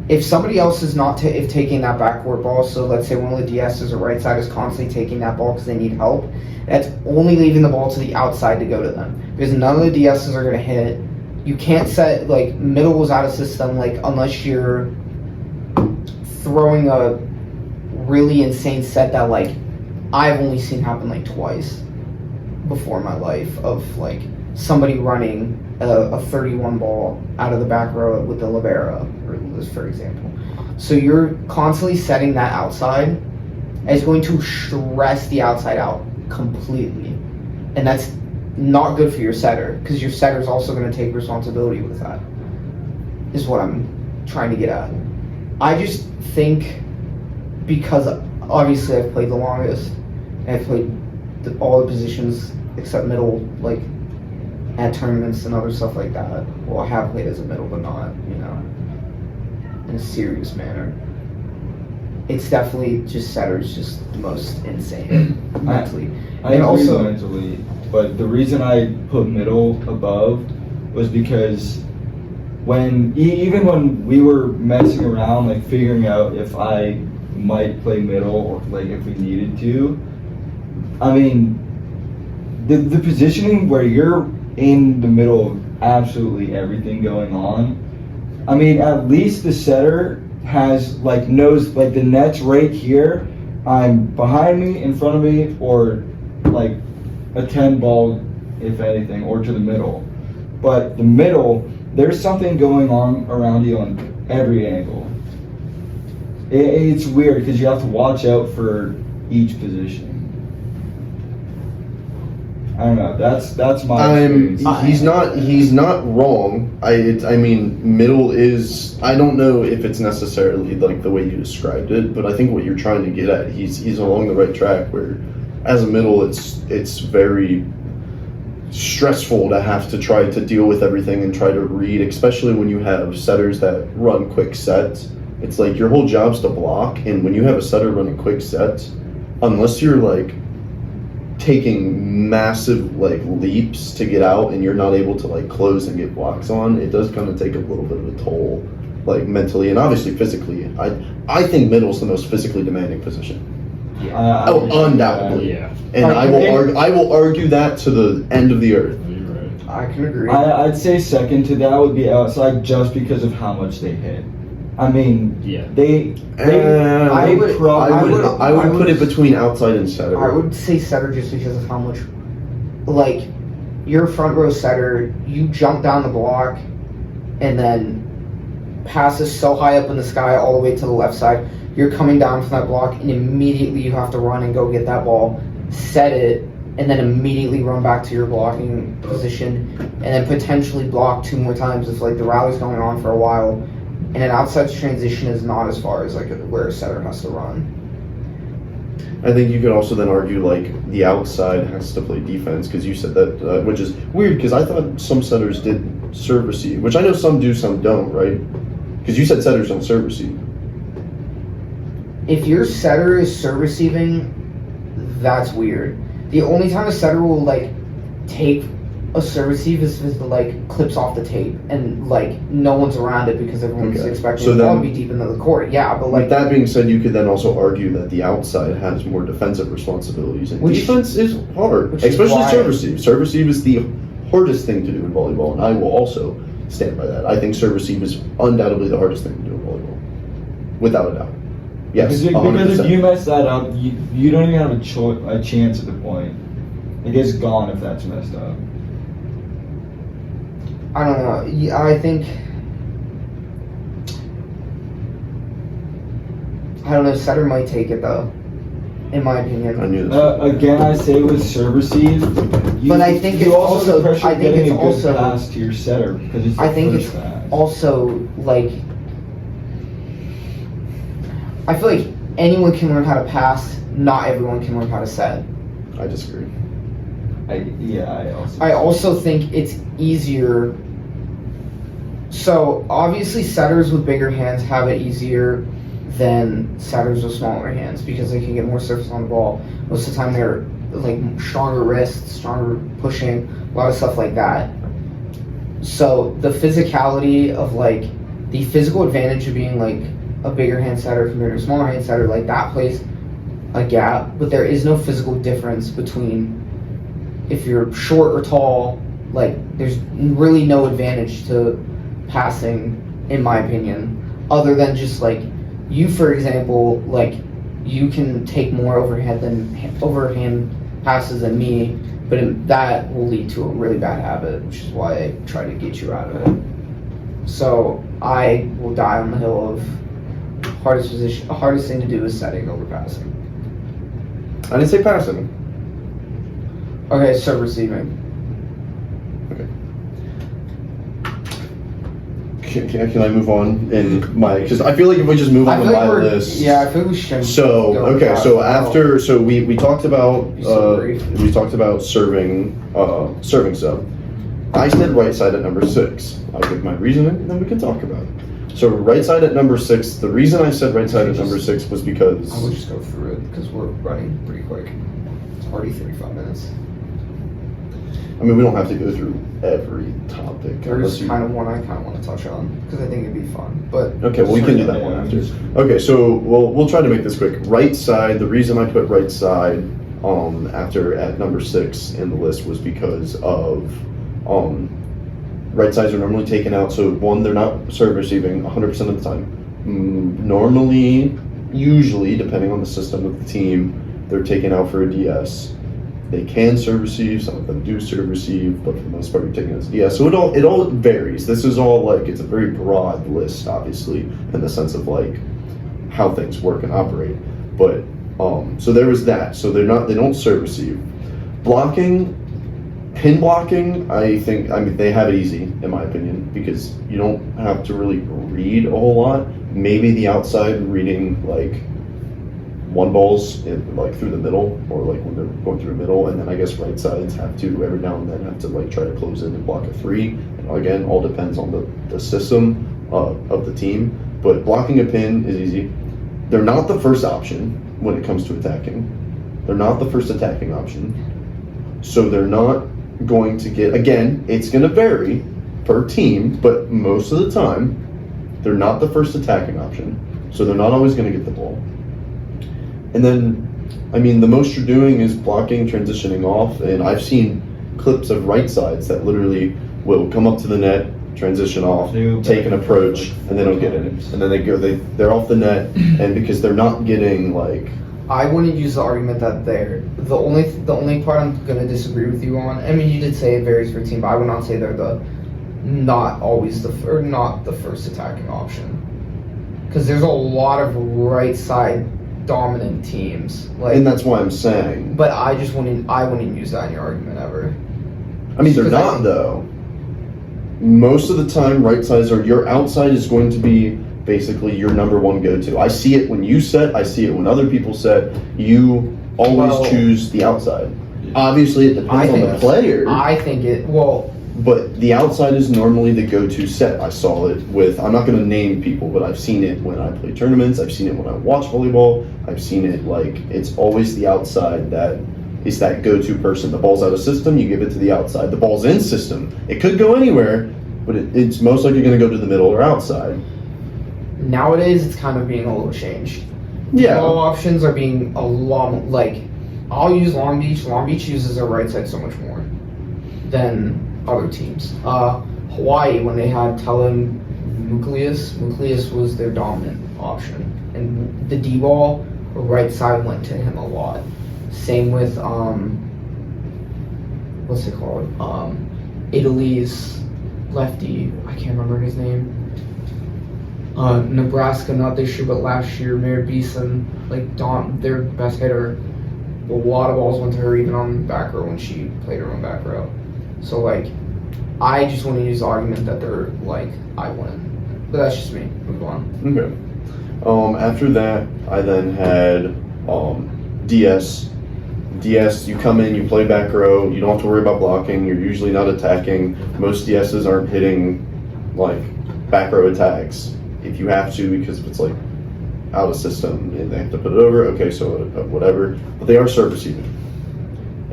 S4: if somebody else is not taking that backcourt ball, so let's say one of the DSs or right side is constantly taking that ball because they need help, that's only leaving the ball to the outside to go to them. Because none of the DSs are going to hit. You can't set, middle was out of system, unless you're throwing a really insane set that, I've only seen happen, twice before in my life of, somebody running a 31 ball out of the back row with the libero, for example. So you're constantly setting that outside is going to stress the outside out completely. And that's not good for your setter because your setter's also going to take responsibility with that. Is what I'm trying to get at. I just think because obviously I've played the longest and I've played all the positions except middle, like at tournaments and other stuff like that. Well, I have played as a middle, but not, in a serious manner. It's definitely just setter's just the most insane mentally.
S3: I agree also mentally, but the reason I put middle above was because even when we were messing around, like figuring out if I might play middle or like if we needed to, I mean, the positioning where you're in the middle of absolutely everything going on, I mean, at least the setter knows the net's right here, I'm behind me, in front of me, or like a 10 ball, if anything, or to the middle. But the middle, there's something going on around you on every angle. It's weird because you have to watch out for each position. I don't know. That's my experience.
S2: He's not wrong. I mean, middle is. I don't know if it's necessarily like the way you described it, but I think what you're trying to get at, he's along the right track. Where, as a middle, it's very stressful to have to try to deal with everything and try to read, especially when you have setters that run quick sets. It's like your whole job's to block, and when you have a setter running quick sets, unless you're like taking massive like leaps to get out and you're not able to like close and get blocks on, it does kind of take a little bit of a toll, like mentally and obviously physically. I think middle's the most physically demanding position. Undoubtedly.
S1: Yeah.
S2: And I will argue that to the end of the earth.
S4: I can agree.
S3: I'd say second to that would be outside, just because of how much they hit. I mean,
S1: yeah.
S2: I would put it between outside and setter.
S4: I would say setter just because of how much, like, you're a front row setter, you jump down the block, and then passes so high up in the sky all the way to the left side, you're coming down from that block, and immediately you have to run and go get that ball, set it, and then immediately run back to your blocking position, and then potentially block 2 more times if, like, the rally's going on for a while. And an outside transition is not as far as like where a setter has to run.
S2: I think you could also then argue like the outside has to play defense because you said that, which is weird because I thought some setters did serve receive, which I know some do, some don't, right? Because you said setters don't serve receive.
S4: If your setter is serve receiving, that's weird. The only time a setter will like take a serve receive is if it like clips off the tape and like no one's around it because everyone's expecting the ball to be deep into the court. Yeah, but like.
S2: With that being said, you could then also argue that the outside has more defensive responsibilities, and defense is hard, especially serve receive. Serve receive is the hardest thing to do in volleyball, and I will also stand by that. I think serve receive is undoubtedly the hardest thing to do in volleyball, without a doubt. Yes,
S3: because if you mess that up, you don't even have a chance at the point. It gets gone if that's messed up.
S4: I don't know. I think. I don't know. Setter might take it though, in my opinion.
S2: I knew this.
S3: Again, I say with serve receive.
S4: But I think it's also.
S3: I think it's also pass to your setter because it's.
S4: I think it's also like. I feel like anyone can learn how to pass. Not everyone can learn how to set.
S2: I disagree.
S3: I
S4: also think it's easier. So obviously setters with bigger hands have it easier than setters with smaller hands because they can get more surface on the ball. Most of the time they're like stronger wrists, stronger pushing, a lot of stuff like that. So the physicality of like the physical advantage of being like a bigger hand setter compared to a smaller hand setter, like that plays a gap, but there is no physical difference between if you're short or tall. Like there's really no advantage to passing, in my opinion, other than just like you, for example, like you can take more overhand passes than me, but that will lead to a really bad habit, which is why I try to get you out of it. So I will die on the hill of hardest thing to do is setting over passing.
S2: I didn't say passing.
S4: Okay, serve receiving.
S2: Can I move on in my? Because I feel like if we just move on in my list.
S4: Yeah, I feel like we should.
S2: So okay, so after we talked about serving sub. I said right side at number 6. I'll give my reasoning, and then we can talk about it. So right side at number 6. The reason I said right side at number 6 was because
S4: I would just go through it because we're running pretty quick. It's already 35 minutes.
S2: I mean, we don't have to go through every topic.
S4: There's kind of one I kind of want to touch on because I think it'd be fun. But
S2: okay, well we can do that one after. Okay, so we'll try to make this quick. Right side. The reason I put right side at number 6 in the list was because of right sides are normally taken out. So one, they're not serve receiving 100% of the time. Normally, usually, depending on the system of the team, they're taken out for a DS. They can serve receive, some of them do serve receive, but for the most part you're taking it as DS. So it all varies. This is all like, it's a very broad list, obviously, in the sense of like how things work and operate. But so there was that. So they don't serve receive. Blocking, pin blocking, I mean they have it easy in my opinion because you don't have to really read a whole lot. Maybe the outside reading like one balls like through the middle or like when they're going through the middle, and then I guess right sides have to every now and then have to like try to close in and block a 3. And again, all depends on the system of the team. But blocking a pin is easy. They're not the first option when it comes to attacking. They're not the first attacking option. So they're not going to get, again, it's going to vary per team, but most of the time, they're not the first attacking option. So they're not always going to get the ball. And then, I mean, the most you're doing is blocking, transitioning off, and I've seen clips of right sides that literally will come up to the net, transition off, take an approach, and they don't get it. And then they're off the net, and because they're not getting like.
S4: I wouldn't use the argument that they're the only part I'm gonna disagree with you on. I mean, you did say it varies for team, but I would not say they're not the first attacking option. Because there's a lot of right side dominant teams, like,
S2: and that's why I'm saying.
S4: But I wouldn't use that in your argument ever.
S2: I mean, they're not though. Most of the time, right sides are your outside is going to be basically your number one go-to. I see it when you set. I see it when other people set. You always choose the outside. Obviously, it depends on the player. But the outside is normally the go-to set. I saw it with, I'm not going to name people, but I've seen it when I play tournaments. I've seen it when I watch volleyball. I've seen it like, it's always the outside that is that go-to person. The ball's out of system, you give it to the outside. The ball's in system. It could go anywhere, but it's most likely going to go to the middle or outside.
S4: Nowadays, it's kind of being a little changed.
S2: Yeah.
S4: All options are being a lot, like, I'll use Long Beach. Long Beach uses their right side so much more than other teams. Hawaii, when they had Nucleus was their dominant option, and the D-ball right side went to him a lot. Same with what's it called? Italy's lefty, I can't remember his name. Nebraska, not this year but last year, Mary Beeson, like their best hitter. A lot of balls went to her even on back row when she played her own back row. So like, I just want to use the argument that they're like, I win. But that's just me. Move on.
S2: Okay. After that, I then had DS. DS, you come in, you play back row, you don't have to worry about blocking, you're usually not attacking. Most DSs aren't hitting like back row attacks. If you have to, because if it's like out of system and they have to put it over, okay, so whatever. But they are serve receiving.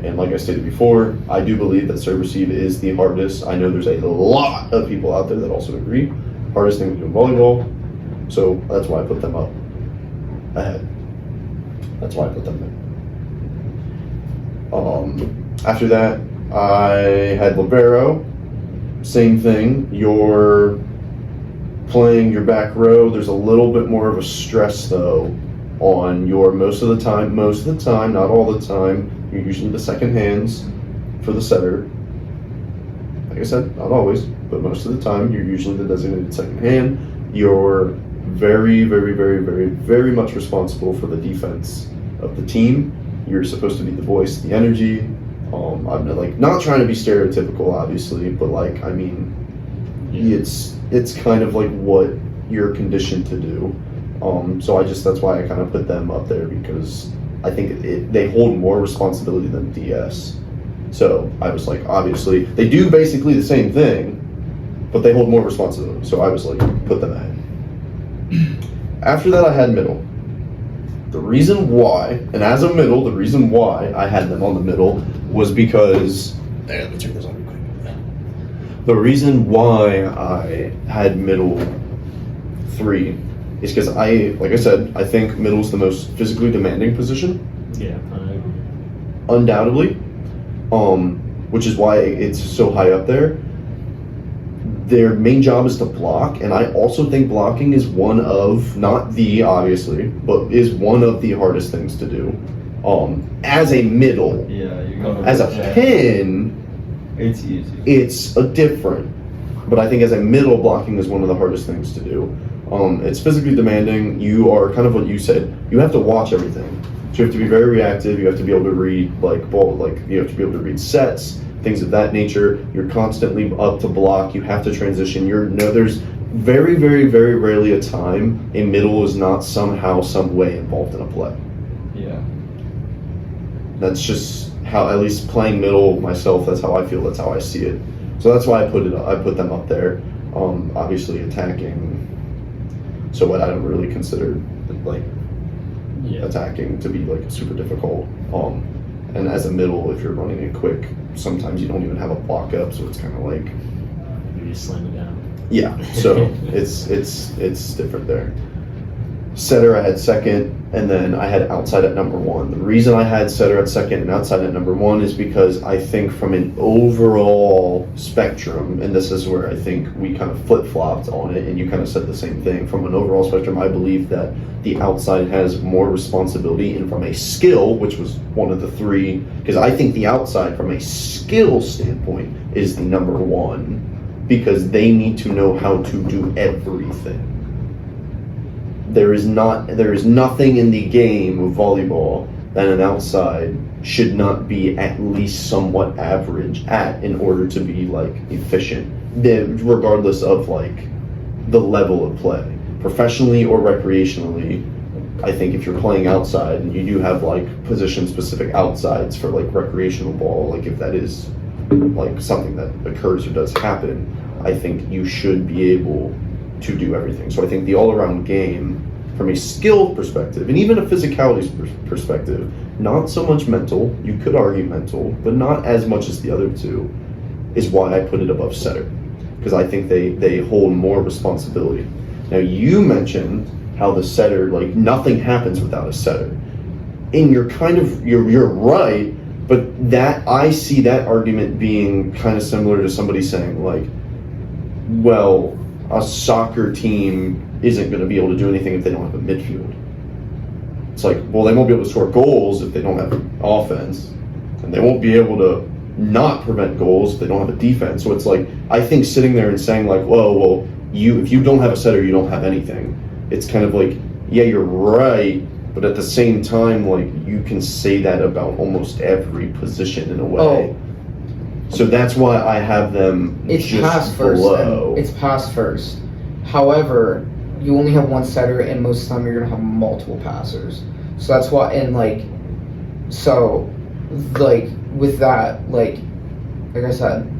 S2: And like I stated before, I do believe that serve receive is the hardest. I know there's a lot of people out there that also agree. Hardest thing to do in volleyball. So that's why I put them up ahead. That's why I put them there. After that, I had libero. Same thing. You're playing your back row. There's a little bit more of a stress though on your most of the time, not all the time. You're usually the second hands for the setter. Like I said, not always, but most of the time, you're usually the designated second hand. You're very, very, very, very, very much responsible for the defense of the team. You're supposed to be the voice, the energy. I'm like not trying to be stereotypical, obviously, but like, I mean, it's kind of like what you're conditioned to do. So that's why I kind of put them up there, because I think they hold more responsibility than DS. So I was like, obviously they do basically the same thing, but they hold more responsibility. So I was like, put them ahead. After that, I had middle. The reason why, and as a middle, the reason why I had them on the middle was because, let me turn this on real quick. The reason why I had middle 3 is because like I said, I think middle is the most physically demanding position.
S1: Yeah.
S2: Undoubtedly. Which is why it's so high up there. Their main job is to block, and I also think blocking is one of, not the obviously, but is one of the hardest things to do. As a middle.
S3: Yeah, you're going
S2: as a pin,
S3: it's easy.
S2: It's a different. But I think as a middle, blocking is one of the hardest things to do. It's physically demanding. You are kind of what you said. You have to watch everything. So you have to be very reactive. You have to be able to read you have to be able to read sets, things of that nature. You're constantly up to block. You have to transition. There's very, very, very rarely a time a middle is not somehow, some way involved in a play.
S3: Yeah.
S2: That's just how, at least playing middle myself, that's how I feel. That's how I see it. So that's why I put them up there. Obviously attacking. So what I don't really consider attacking to be like super difficult. And as a middle, if you're running it quick, sometimes you don't even have a block up, so it's kind of like
S1: you just slam it down.
S2: Yeah. So it's different there. Setter I had second, and then I had outside at number 1. The reason I had setter at second and outside at number 1 is because I think from an overall spectrum, and this is where I think we kind of flip-flopped on it, and you kind of said the same thing. From an overall spectrum, I believe that the outside has more responsibility, and from a skill, which was one of the 3, because I think the outside from a skill standpoint is the number 1, because they need to know how to do everything. There is nothing in the game of volleyball that an outside should not be at least somewhat average at in order to be like efficient, regardless of like the level of play, professionally or recreationally. I think if you're playing outside and you do have like position specific outsides for like recreational ball, like if that is like something that occurs or does happen, I think you should be able to do everything. So I think the all-around game, from a skill perspective, and even a physicality perspective, not so much mental, you could argue mental, but not as much as the other 2, is why I put it above setter. Because I think they hold more responsibility. Now you mentioned how the setter, like nothing happens without a setter. And you're right, but that I see that argument being kind of similar to somebody saying like, well, a soccer team isn't going to be able to do anything if they don't have a midfield. It's like, well, they won't be able to score goals if they don't have offense, and they won't be able to not prevent goals if they don't have a defense. So it's like, I think sitting there and saying like, well, if you don't have a setter, you don't have anything. It's kind of like, yeah, you're right, but at the same time, like you can say that about almost every position in a way. So that's why I have them
S4: It's
S2: just
S4: pass first.
S2: below.
S4: It's pass first. However, you only have one setter, and most of the time you're gonna have multiple passers. So that's why, and with that, like I said,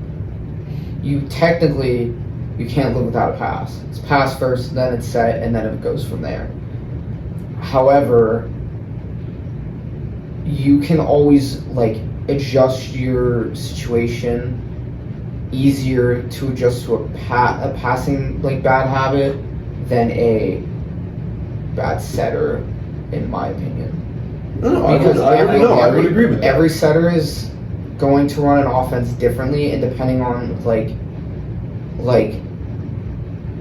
S4: you can't live without a pass. It's pass first, then it's set, and then it goes from there. However, you can always adjust your situation easier to adjust to a passing bad habit than a bad setter, in my opinion.
S2: I would agree with that.
S4: Every setter is going to run an offense differently, and depending on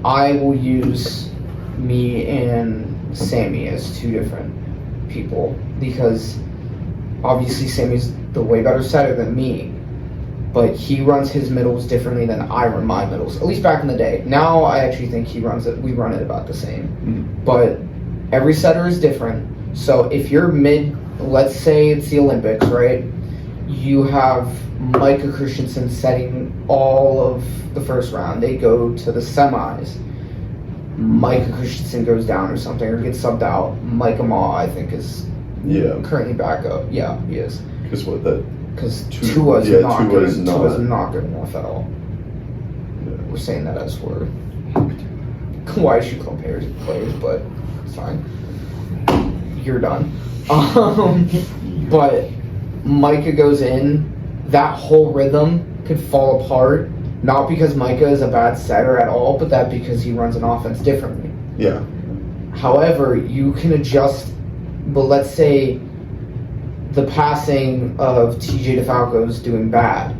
S4: I will use me and Sammy as 2 different people, because obviously Sammy's the way better setter than me, but he runs his middles differently than I run my middles, at least back in the day. Now I actually think we run it about the same.
S2: Mm-hmm.
S4: But every setter is different. So if you're let's say it's the Olympics, right? you have Micah Christensen setting all of the first round. They go to the semis. Micah Christensen goes down or something or gets subbed out. Micah Ma, I think, is currently back up. Yeah, he is.
S2: Because what that?
S4: Because Tua's not
S2: Tua's
S4: not good enough at all.
S2: Yeah.
S4: We're saying that as we're why should compare players, but it's fine. You're done. But Micah goes in, that whole rhythm could fall apart. Not because Micah is a bad setter at all, but that because he runs an offense differently.
S2: Yeah.
S4: However, you can adjust. But let's say the passing of TJ DeFalco is doing bad.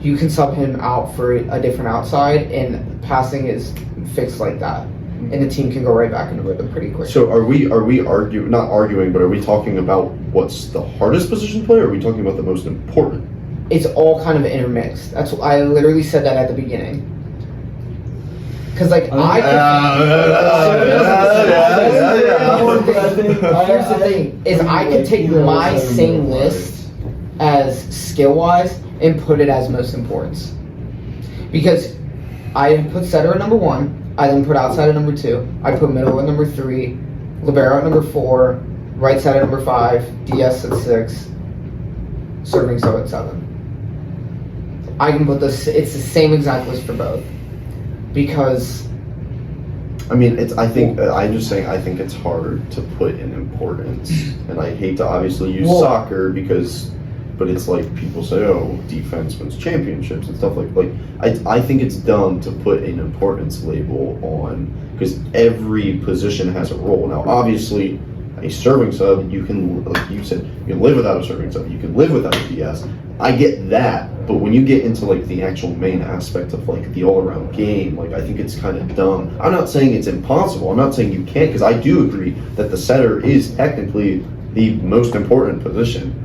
S4: You can sub him out for a different outside, and passing is fixed like that, and the team can go right back into rhythm pretty quick.
S2: So are we arguing? Not arguing, but are we talking about what's the hardest position player? Or are we talking about the most important?
S4: It's all kind of intermixed. That's what I literally said that at the beginning. Because like here's the thing is I could take my same list as skill wise and put it as most importance. Because I put setter at number 1, I then put outside at number 2, I put middle at number 3, libero at number 4, right side at number 5, DS at 6, serving sub at 7. I can put this. It's the same exact list for both, because.
S2: I mean, I'm just saying. I think it's hard to put in importance, and I hate to obviously use soccer but it's like people say, oh, defense wins championships and stuff like. I think it's dumb to put an importance label on, because every position has a role. Now, obviously, a serving sub, you can, like you said, you can live without a serving sub. You can live without a DS. I get that, but when you get into like the actual main aspect of like the all-around game, like I think it's kind of dumb. I'm not saying it's impossible. I'm not saying you can't, because I do agree that the setter is technically the most important position.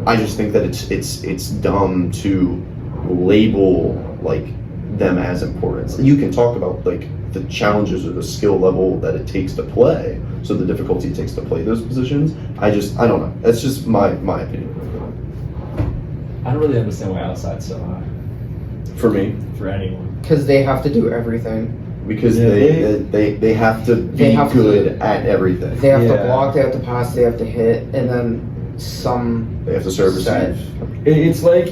S2: I just think that it's dumb to label like them as important. You can talk about like the challenges or the skill level that it takes to play, so the difficulty it takes to play those positions. I don't know. That's just my opinion.
S1: I don't really understand why outside's so high.
S2: For me,
S1: For anyone.
S4: Because they have to do everything.
S2: Because they have to be good at everything.
S4: They have to block, they have to pass, they have to hit, and then
S2: they have to serve receive.
S3: It's like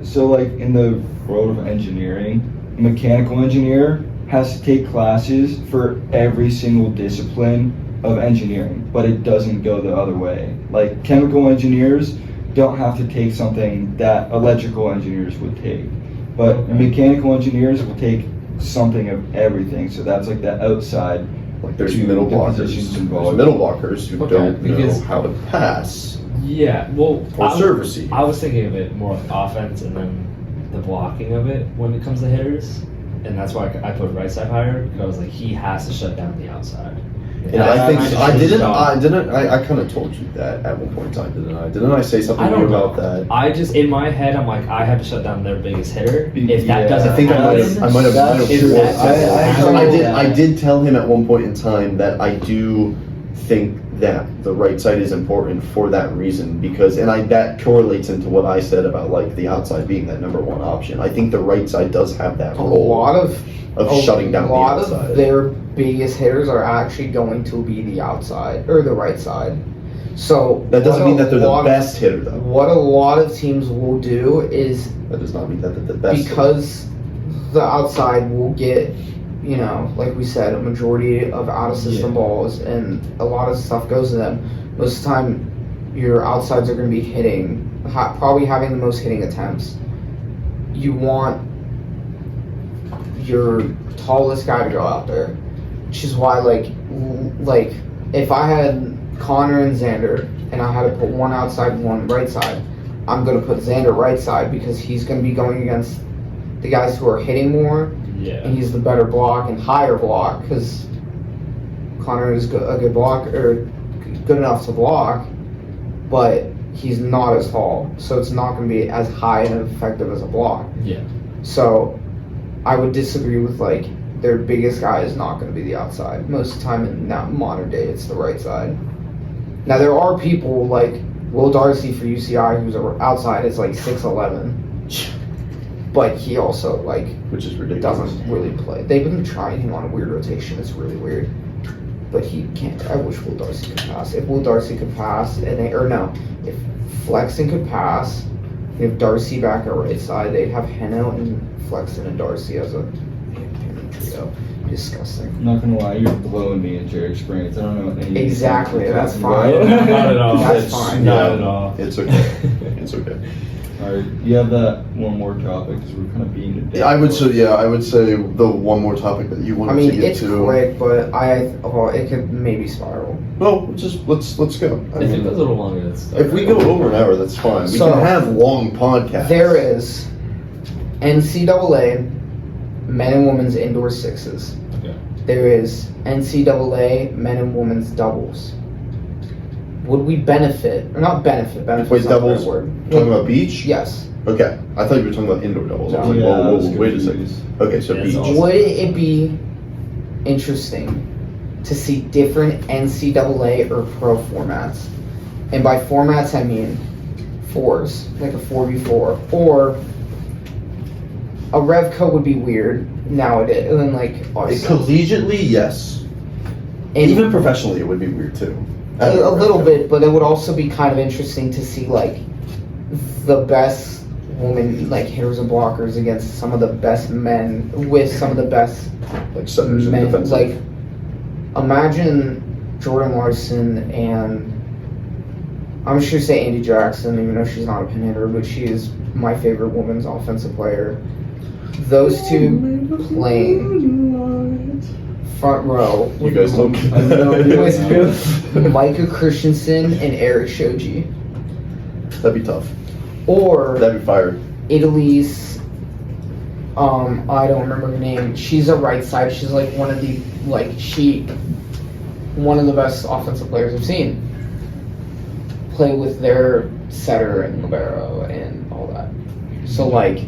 S3: so like in the world of engineering, a mechanical engineer has to take classes for every single discipline of engineering, but it doesn't go the other way. Like chemical engineers don't have to take something that electrical engineers would take, but mechanical engineers will take something of everything. So that's like the outside.
S2: Like there's middle blockers. There's middle blockers who don't know how to pass.
S1: Yeah, well,
S2: or serve receive.
S1: I was thinking of it more like offense and then the blocking of it when it comes to hitters, and that's why I put right side higher, because I was like, he has to shut down the outside.
S2: And I think I kind of told you that at one point in time, didn't I? Didn't I say something to you about that?
S1: I just, in my head, I'm like, I have to shut down their biggest hitter. If that doesn't
S2: I think
S1: happen,
S2: I might have. I did tell him at one point in time that I do think that the right side is important for that reason, because that correlates into what I said about like the outside being that number 1 option. I think the right side does have that role of shutting down the outside. A lot of
S4: their biggest hitters are actually going to be the outside or the right side. So
S2: that doesn't mean that they're the best hitter, though.
S4: What a lot of teams will do is
S2: that does not mean that they're the best.
S4: Because the outside will get, like we said, a majority of out of system balls, and a lot of stuff goes to them. Most of the time, your outsides are going to be hitting, probably having the most hitting attempts. You want your tallest guy to go out there, which is why like if I had Connor and Xander and I had to put one outside and one right side, I'm going to put Xander right side because he's going to be going against the guys who are hitting more, and he's the better block and higher block, because Connor is a good block or good enough to block, but he's not as tall, so it's not going to be as high and effective as a block. So I would disagree with like their biggest guy is not going to be the outside. Most of the time in now modern day, it's the right side. Now there are people like Will Darcy for UCI, who's outside, is like 6'11", but he also like
S2: which is ridiculous.
S4: doesn't really play. They've been trying him on a weird rotation. It's really weird, but he can't. I wish Will Darcy could pass. If Will Darcy could pass, if Flexen could pass, they have Darcy back at right side. They'd have Heno and Flexen and Darcy as a trio. Disgusting.
S3: I'm not gonna lie, you're blowing me into your experience. I don't know any.
S4: Exactly, that's
S3: Right?
S4: fine.
S1: Not at all.
S4: That's
S1: It's
S4: fine.
S1: Not at all.
S2: It's okay. It's okay.
S3: All right, you have that one more topic because we're kind of being a dead
S2: I would
S3: horse.
S2: say, I would say the one more topic that you wanted
S4: I mean,
S2: to get
S4: it's
S2: to.
S4: quick, but it could maybe spiral.
S2: No, let's go. I
S1: If it
S2: mean,
S1: goes a little longer, that's
S2: if we go over an hour, that's fine. We
S4: So,
S2: can have long podcasts.
S4: There is NCAA men and women's indoor sixes.
S1: Okay.
S4: There is NCAA men and women's doubles. Would we benefit, or not benefit? Benefit
S2: Wait,
S4: is not the right
S2: doubles?
S4: word.
S2: Talking about beach?
S4: Yes.
S2: Okay, I thought you were talking about indoor doubles. I was like,
S3: Yeah, I
S2: whoa,
S3: was
S2: wait a second.
S3: confused.
S2: Okay, so
S1: Yeah,
S2: beach.
S1: it's awesome.
S4: Would it be interesting to see different NCAA or pro formats? And by formats, I mean fours, like a 4v4, or a Revco would be weird nowadays, and then like ours.
S2: Collegiately, yes.
S4: And
S2: Even professionally, it would be weird too.
S4: a little bit, but it would also be kind of interesting to see like the best women like hitters and blockers against some of the best men with some of the best
S2: Like centers and
S4: men.
S2: defensive.
S4: Like imagine Jordan Larson and I'm just gonna say Andy Jackson, even though she's not a pin hitter, but she is my favorite women's offensive player. Those two playing front row.
S2: You guys don't get
S3: I know
S2: that.
S3: you
S4: With
S3: guys
S4: Micah Christensen and Eric Shoji.
S2: That'd be tough.
S4: Or
S2: That'd be fire.
S4: Italy's I don't remember her name. She's a right side. She's like one of the best offensive players I've seen. Play with their setter and libero and all that. So like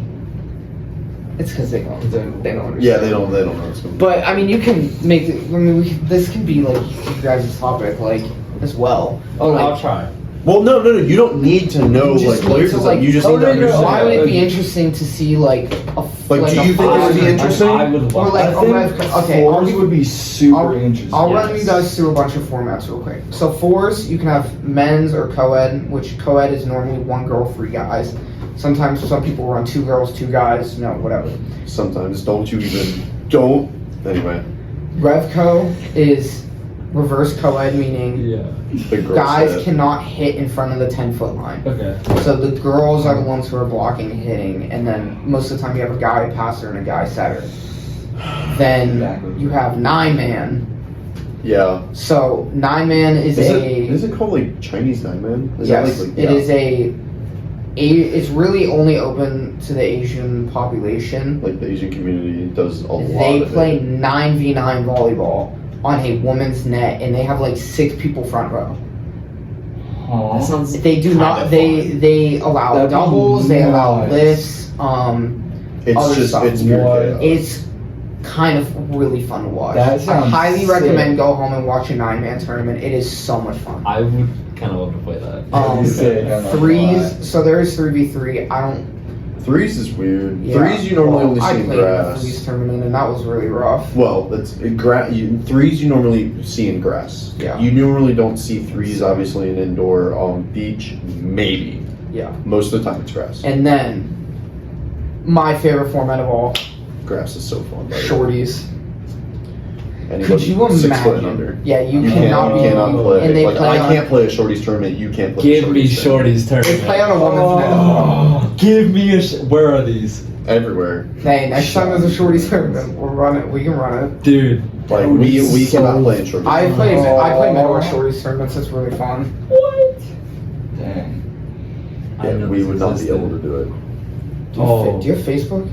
S4: it's because they don't understand.
S2: Yeah, they don't know what's going on.
S4: But I mean, you can make it. I mean, this can be like you guys' topic, like as well.
S1: Oh,
S4: Like,
S1: I'll try.
S2: Well, no, you don't need to know
S4: You just
S2: like
S4: need
S2: players.
S4: to,
S2: and stuff.
S4: like-
S2: You just
S1: Oh,
S2: need to
S1: no, no,
S2: understand.
S4: why would it be
S1: Okay.
S4: interesting to see like a
S2: Like, do
S4: a
S2: you think it would be
S4: five-
S2: interesting?
S1: I would
S4: Or
S1: love
S4: like
S1: that.
S4: a Revco. Okay, I'll
S3: fours
S4: give-
S3: would be super interesting.
S4: I'll run you
S1: Yes.
S4: guys through a bunch of formats real quick. So fours, you can have men's or co-ed, which co-ed is normally 1 girl, 3 guys. Sometimes some people run 2 girls, 2 guys. No, whatever.
S2: Sometimes don't. Anyway,
S4: Revco is reverse co-ed, meaning
S1: Yeah.
S2: the girl
S4: guys
S2: said.
S4: cannot hit in front of the 10-foot line.
S1: Okay.
S4: So the girls are the ones who are blocking and hitting, and then most of the time you have a guy passer and a guy setter. Then
S3: Exactly.
S4: you have 9-man.
S2: Yeah.
S4: So 9-man is
S2: Is it called like Chinese 9-man? Is that
S4: yes,
S2: like,
S4: it is it's really only open to the Asian population.
S2: like the Asian community does a lot.
S4: They
S2: of
S4: play
S2: it.
S4: 9v9 volleyball on a woman's net, and they have like 6 people front row.
S3: Aw.
S1: That sounds.
S4: They do
S1: kinda
S4: not.
S1: fun.
S4: They allow
S3: That'd be
S4: doubles. They allow
S3: nice.
S4: lifts.
S2: It's
S4: other
S2: just
S4: stuff.
S2: it's pure
S3: What?
S2: chaos.
S4: It's kind of really fun to watch.
S3: That
S4: I
S3: sounds
S4: highly
S3: sick.
S4: recommend go home and watch a 9-man tournament. It is so much fun.
S1: I would kind of love to play that.
S3: Sick, I'm not gonna lie.
S4: Threes. So there is 3v3. I don't.
S2: Threes is weird.
S4: Yeah.
S2: Threes you normally
S4: Well,
S2: only
S4: I
S2: see in
S4: played in a
S2: grass.
S4: threes tournament, and that was really rough.
S2: Well, that's threes you normally see in grass.
S4: Yeah.
S2: You normally don't see threes, obviously, in indoor. Beach, maybe.
S4: Yeah.
S2: Most of the time, it's grass.
S4: And then my favorite format of all,
S2: Grass is so fun. by the way.
S4: shorties.
S2: Anybody
S4: Could you
S2: 6 foot and
S4: imagine?
S2: under.
S4: Yeah, you
S2: You
S4: cannot be.
S2: cannot play.
S4: And they
S2: like,
S4: play
S2: I
S4: on.
S2: can't play a shorties tournament. You can't play.
S1: Give
S2: a
S1: me
S2: shorties
S1: shorties tournament.
S4: They play on a woman's net.
S1: Oh, give me a. Where are these,
S2: tournament. Everywhere.
S4: Hey, next time there's a shorties tournament, we'll run it. We can run it.
S1: dude?
S2: Like
S1: that would be
S2: we
S1: so-
S2: cannot play in shorties.
S4: I play
S3: Oh.
S4: Midwest shorties tournaments. It's really fun.
S1: What?
S3: Dang.
S1: I
S2: Yeah,
S1: know
S2: we
S1: this
S2: would not be
S1: existed.
S2: able to do it.
S1: Oh.
S4: Do you have Facebook?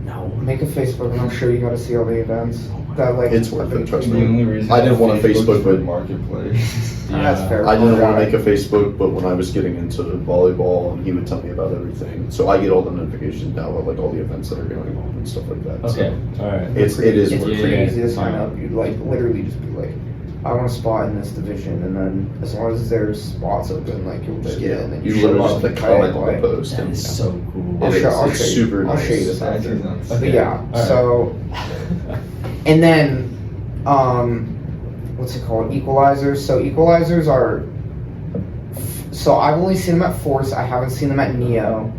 S1: No.
S4: Make a Facebook, and I'm sure you got to see all the events. That like.
S2: It's worth it, trust
S3: The
S2: me.
S3: only reason
S2: I didn't want a Facebook,
S3: for
S2: but-
S3: marketplace.
S4: That's fair.
S2: I didn't want to
S4: Yeah.
S2: make a Facebook, but when I was getting into volleyball, and he would tell me about everything, so I get all the notifications now of like all the events that are going on and stuff like that.
S1: Okay. All right.
S2: So it is
S4: It's
S2: worth
S4: pretty
S2: it.
S4: easy to sign
S1: Yeah.
S4: up. You'd like literally just be like, I want a spot in this division, and then as long as there's spots open, like you'll just get in and
S2: You
S4: show
S2: literally
S4: up
S2: just
S4: and
S2: like comment
S4: play.
S2: on the post.
S1: That
S2: and
S1: is so cool.
S4: I'll
S2: It
S4: show,
S2: is.
S4: I'll
S2: It's
S4: show
S2: super
S4: you. I'll show you
S2: nice.
S4: this after. But
S3: Okay.
S4: yeah,
S3: Alright.
S4: so and then what's it called? Equalizers. So equalizers are. So I've only seen them at Force. I haven't seen them at Neo.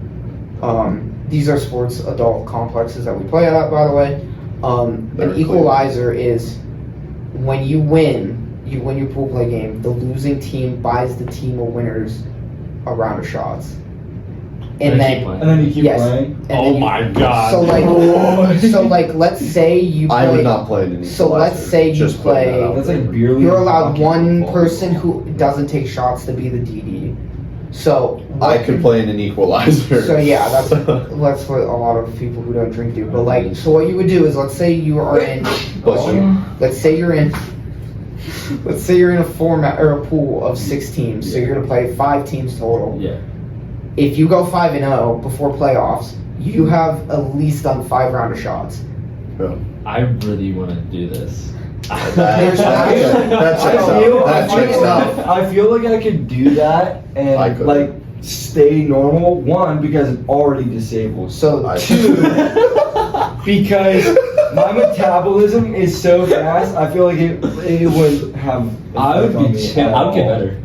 S4: These are sports adult complexes that we play at, by the way.
S2: They're
S4: An equalizer is when you win your pool play game, the losing team buys the team of winners a round of shots. And then
S3: And then you keep
S4: Yes.
S3: playing.
S4: and then
S1: Oh
S4: you-
S1: my god.
S4: So like let's say you play,
S2: I would not play in an
S4: So let's
S2: equalizer,
S4: say you
S2: just putting that
S4: play-
S2: out
S3: That's
S2: there.
S3: like beer league.
S4: you're allowed
S3: hockey,
S4: one
S3: football.
S4: person who doesn't take shots to be the DD. So
S2: I could play in an equalizer.
S4: So yeah, that's what a lot of people who don't drink do. But like, so what you would do is, let's say you are in,
S2: Bless you.
S4: let's say you're in a format or a pool of 6 teams. So you're gonna play 5 teams total.
S1: Yeah.
S4: If you go 5-0 before playoffs, you have at least done 5 round of shots.
S1: I really want to do this.
S4: There's
S2: That checks
S3: I feel,
S2: out. That checks out.
S3: I feel like I could do that
S2: I
S3: and
S2: could.
S3: like stay normal. One, because I'm already disabled.
S4: So
S2: I-
S3: 2, because my metabolism is so fast. I feel like it would have.
S1: I would
S3: effect on
S1: be
S3: me
S1: chill.
S3: at
S1: I would get
S3: all.
S1: better.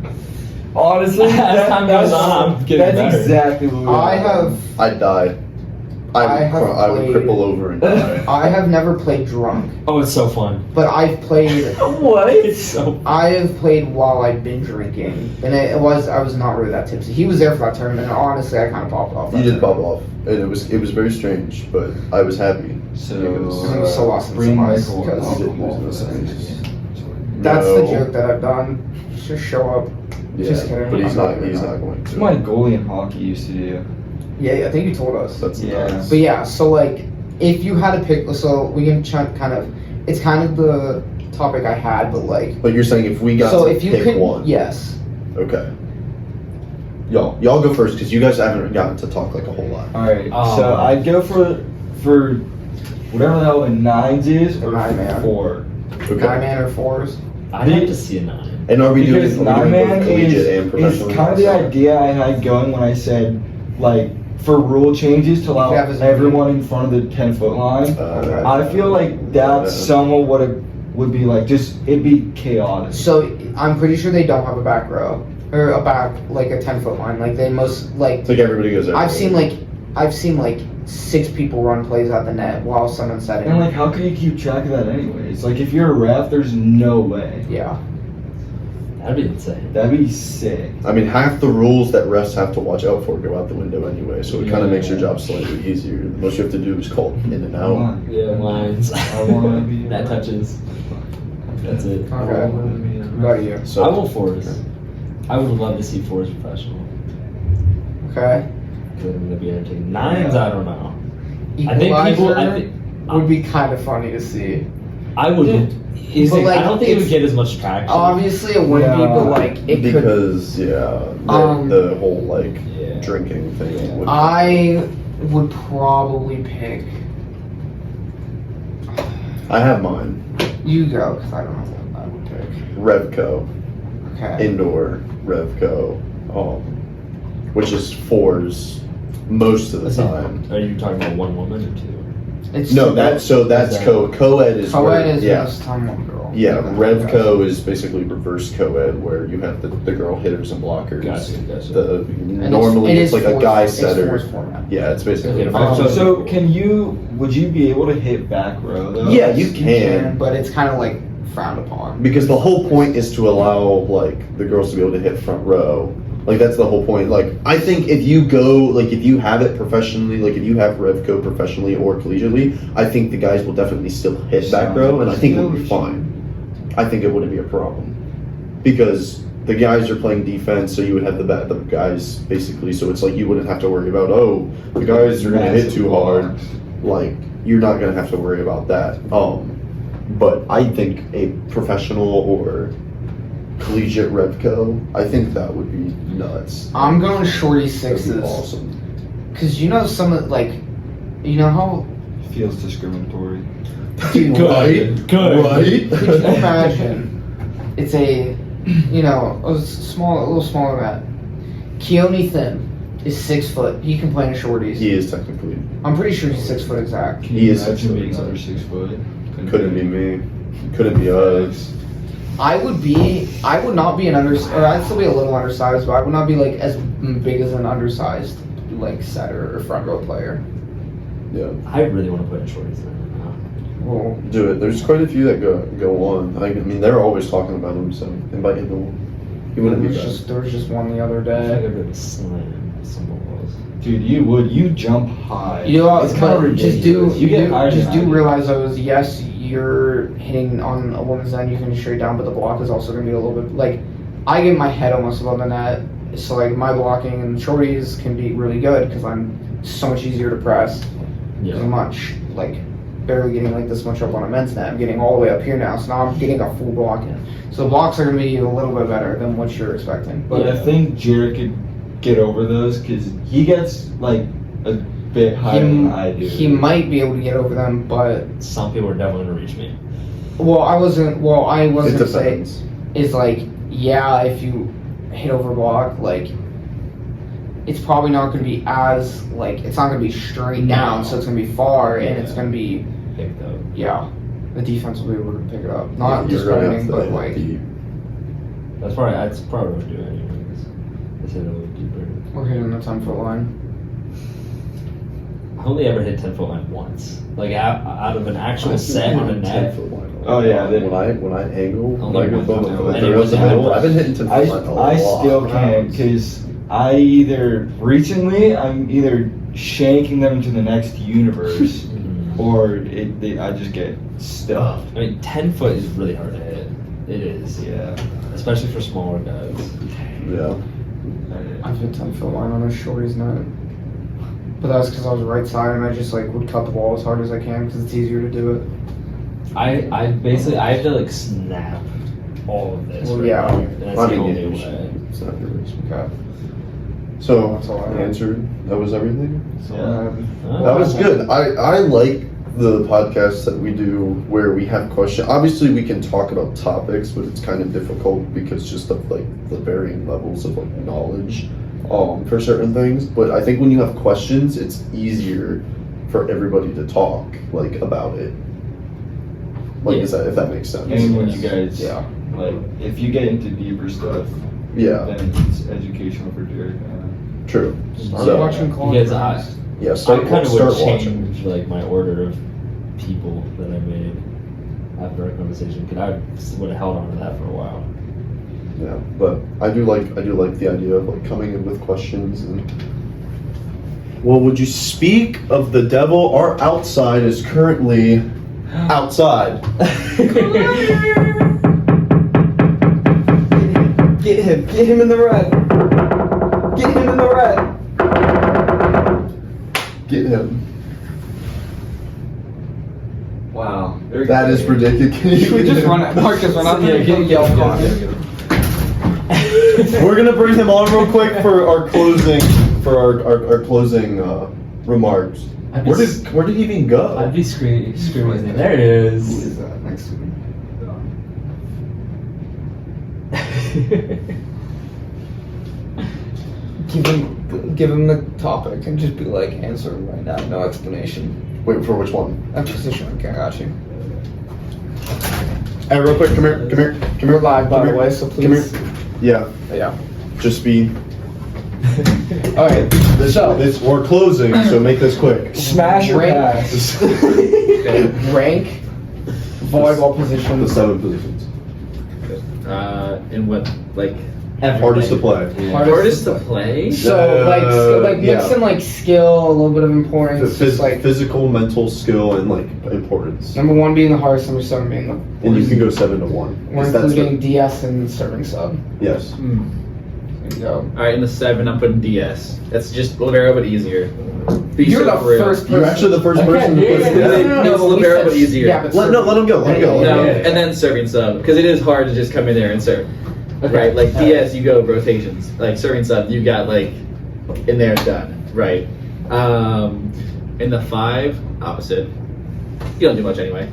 S3: Honestly,
S1: As time goes on, I'm getting
S3: that's
S1: better.
S3: exactly what we
S4: I have
S2: I'd die. I would
S4: played-
S2: cripple over and die.
S4: I have never played drunk,
S1: Oh, it's so fun.
S4: but I've played.
S3: What?
S1: It's so.
S4: I have played while I've been drinking, and I was not really that tipsy. He was there for that tournament, and honestly, I kind of popped off.
S2: You
S4: that
S2: did bubble off, and it was very strange, but I was happy.
S3: So,
S4: Because I was so lost in
S3: bring
S4: some ice,
S3: Michael
S4: because-
S3: alcohol
S2: You did lose
S3: for
S2: in the
S3: that.
S2: seconds.
S4: That's the
S2: No.
S4: joke that I've done. Just show up.
S2: Yeah,
S4: Just kidding.
S2: but he's
S4: I'm
S2: not.
S4: not doing
S2: He's
S4: that.
S2: not going
S3: It's
S2: to.
S3: my goalie in hockey used to do.
S4: Yeah, I think you told us.
S2: That's
S3: Yeah.
S2: nuts.
S4: But yeah, so like, if you had to pick, so we can kind of, it's kind of the topic I had, but like,
S2: But you're saying if we got
S4: so
S2: to
S4: if you
S2: pick
S4: could,
S2: one,
S4: yes.
S2: okay. Y'all go first because you guys haven't gotten to talk like a whole lot.
S3: All right,
S1: Oh.
S3: so I'd go for whatever the hell a 9s is or
S4: 9-man.
S3: 4.
S2: Okay.
S4: 9-man or 4s.
S1: I'd have to see a 9.
S2: And are we doing,
S3: Because
S2: are we doing
S3: 9-man
S2: both collegiate and
S3: is
S2: professional?
S3: kind of the idea I had going when I said like for rule changes to allow
S4: You have as
S3: everyone in front of the 10-foot line. I feel like that's somewhat what it would be like. Just it'd be chaotic.
S4: So I'm pretty sure they don't have a back row or a back like a 10-foot line. Like they most like.
S2: It's like everybody goes.
S4: I've seen like 6 people run plays at the net while someone's setting.
S3: And like, how can you keep track of that anyways? Like, if you're a ref, there's no way.
S4: Yeah.
S1: That'd be insane.
S3: That'd be sick.
S2: I mean, half the rules that refs have to watch out for go out the window anyway, so it kind of
S3: Yeah.
S2: makes your job slightly easier. The most you have to do is call in and
S3: Come
S2: out.
S3: on.
S1: Yeah, lines.
S3: I wanna be a
S1: that
S3: ref.
S1: touches. That's it.
S3: I
S4: Okay.
S3: wanna be a
S4: What about you?
S2: So
S1: I will fours. I would love to see fours professional.
S4: Okay.
S1: Because I'm gonna be entertaining. 9s, I don't know. I think
S4: Equalizer
S1: people. I think
S4: would be kind of funny to see.
S1: I would.
S4: Yeah.
S1: Is
S4: But,
S1: it,
S4: like,
S1: I don't think it would
S4: it's-
S1: get as much traction.
S4: Obviously, it wouldn't be, but like it could.
S2: because the whole like
S1: Yeah.
S2: drinking thing. Would
S4: I would probably pick.
S2: I have mine.
S4: You go, because I don't know what I would pick.
S2: Revco,
S4: Okay.
S2: indoor Revco, which is 4s most of the time.
S1: Are you talking about one woman or 2?
S4: It's
S2: No, that's
S1: Is that-
S2: co-ed is
S4: co-ed
S2: where,
S4: is
S2: yeah.
S4: most time one girl.
S2: Yeah,
S4: Okay.
S2: Revco is basically reverse co-ed where you have the girl hitters and blockers.
S1: Gotcha.
S4: And
S2: Normally it's like a
S4: forced-
S2: guy
S4: it's
S2: setter.
S4: forced format.
S2: Yeah, it's basically.
S1: Okay,
S3: So would you be able to hit back row though?
S2: Yeah, you
S4: You
S2: can.
S4: but it's kind of like frowned upon.
S2: Because the whole point is to allow like the girls to be able to hit front row. Like that's the whole point. Like I think if you go like if you have it professionally, like if you have Revco professionally or collegiately, I think the guys will definitely still hit back row, and I think it would be fine. I think it wouldn't be a problem because the guys are playing defense, so you would have the guys basically. So it's like you wouldn't have to worry about the guys are gonna hit too hard. Like you're not gonna have to worry about that. But I think a professional or collegiate Revco, I think that would be nuts.
S4: I'm going shorty
S2: That'd be
S4: sixes
S2: awesome.
S4: because you know some of like, you know how
S3: Feels discriminatory.
S4: dude,
S2: Right?
S1: Good.
S2: Right?
S4: could you imagine it's a, you know, a little smaller mat. Keone Thin is 6 foot. He can play in shorties.
S2: He is technically.
S4: I'm pretty sure he's 6 foot exact.
S3: Can
S2: He
S3: you
S2: is
S3: imagine
S2: 6
S3: being
S2: foot.
S3: under 6 foot?
S2: Couldn't be me. Couldn't be us.
S4: I would not be I'd still be a little undersized, but I would not be like as big as an undersized like setter or front row player.
S2: Yeah.
S1: I really want to play in shorties now.
S4: Well,
S2: Do it. There's quite a few that go on. I mean, they're always talking about him, so invite him to. He wouldn't be bad.
S4: there was just one the other
S1: I think
S4: day.
S1: I'd really slam some balls.
S3: Dude, you jump high.
S4: You know,
S3: it's kind of
S4: but
S3: ridiculous.
S4: just
S3: you get higher
S4: just
S3: than I
S4: do realize though is yes, you're hitting on a woman's end, you can straight down, but the block is also going to be a little bit like I get my head almost above the net, so like my blocking and shorties can be really good because I'm so much easier to press.
S1: Yeah.
S4: I'm much like barely getting like this much up on a men's net. I'm getting all the way up here now, so now I'm getting a full block in. So the blocks are going to be a little bit better than what you're expecting.
S3: But I think Jared could get over those because he gets like a bit higher than I do.
S4: He might be able to get over them, but
S1: Some people are definitely going to reach me.
S4: I was
S2: It
S4: gonna say
S2: depends.
S4: is like, yeah, if you hit over block, like it's probably not gonna be as like it's not gonna be straight down, so it's gonna be far and it's gonna be
S1: Picked up.
S4: yeah. The defense will be able to pick it up. Not
S2: You're gonna have
S4: discriminating,
S2: to
S4: but
S2: hit
S4: like
S2: deep.
S1: That's probably what I do anyways. Just hit a little deeper.
S4: we're hitting the 10-foot line.
S1: I only ever hit 10-foot line once. Like out of an actual set on a net.
S3: Oh, yeah, they-
S2: When I angle
S1: Oh,
S2: microphone
S1: yeah.
S2: with
S1: And
S2: the
S1: it was
S2: middle,
S1: out.
S2: I've been hitting 10
S3: I
S2: foot line a lot.
S3: still can't because I I'm either shanking them to the next universe or I just get stuffed.
S1: I mean, 10 foot is really hard to hit. It is.
S3: Yeah.
S1: Especially for smaller guys.
S2: Yeah.
S4: I've hit 10-foot line on a shorties net. But that's because I was right side and I just like would cut the ball as hard as I can because it's easier to do it.
S1: I basically I have to like snap all of this.
S4: Well,
S1: right
S4: yeah.
S1: now, and that's
S2: I
S1: the
S2: mean,
S1: only
S2: yeah,
S1: way.
S2: it's not yours.
S4: Okay.
S2: So,
S4: That's all I have.
S2: answered. That was everything?
S4: So
S3: Yeah.
S1: Oh.
S2: That was good. I like the podcasts that we do where we have questions. Obviously, we can talk about topics, but it's kind of difficult because just of like the varying levels of like knowledge for certain things. But I think when you have questions, it's easier for everybody to talk like about it. Like
S1: Yeah.
S2: if that makes sense.
S3: And when you guys,
S4: Yeah.
S3: like, if you get into deeper stuff,
S2: Yeah,
S3: then it's educational for Jared.
S2: true.
S4: Start
S2: So,
S4: watching
S1: Because I
S2: yeah, start,
S1: kind of
S2: start
S1: would
S2: watching.
S1: change like my order of people that I made after our conversation. Because I would have held on to that for a while.
S2: Yeah, but I do like the idea of like coming in with questions and. Well, would you speak of the devil? Our outside is currently outside.
S4: Get him in the red. Get him in the red.
S2: Get him.
S3: Wow.
S2: That is ridiculous.
S4: Should we just run it? Marcus, run out there and get yelled at.
S2: We're gonna bring him on real quick for our closing remarks. Where did he even go?
S1: I'd be screaming his name. There it is.
S4: Who is that next to me? Give him the topic and just be like, answer right now, no explanation.
S2: Wait, for which one?
S4: That position, okay, I got you.
S2: Hey, real quick, come here.
S4: We're live, by
S2: Come
S4: the
S2: here.
S4: way, so
S2: Come
S4: please.
S2: here. Yeah,
S4: Yeah.
S2: just be.
S4: Alright, so
S2: We're closing, so make this quick.
S3: Smash or
S4: Rank-
S3: pass?
S4: rank volleyball
S2: The
S4: positions.
S2: 7 positions.
S5: In what, like,
S2: Hardest to play.
S5: hardest to play?
S4: So like
S2: yeah.
S4: mix in like skill, a little bit of importance, just like
S2: Physical, mental skill, and like importance.
S4: number 1 being the hardest, number 7 being the
S2: And you can go 7 to 1.
S4: we're
S2: 'cause that's
S4: including DS and serving sub.
S2: yes.
S4: There you go.
S5: Alright, in the 7, I'm putting DS. That's just Libero, but easier. Be
S4: You're the
S5: super real.
S4: first person.
S2: You're actually the first person to put
S5: yeah.
S2: it.
S5: It's
S4: we
S5: libero,
S4: said-
S5: but easier.
S4: Yeah, but
S2: Let him go. Let him go.
S5: No,
S3: Yeah.
S5: and then serving sub, because it is hard to just come in there and serve. Right, like DS, you go rotations. Like serving sub, you got like in there done. Right. In the 5, opposite. You don't do much anyway.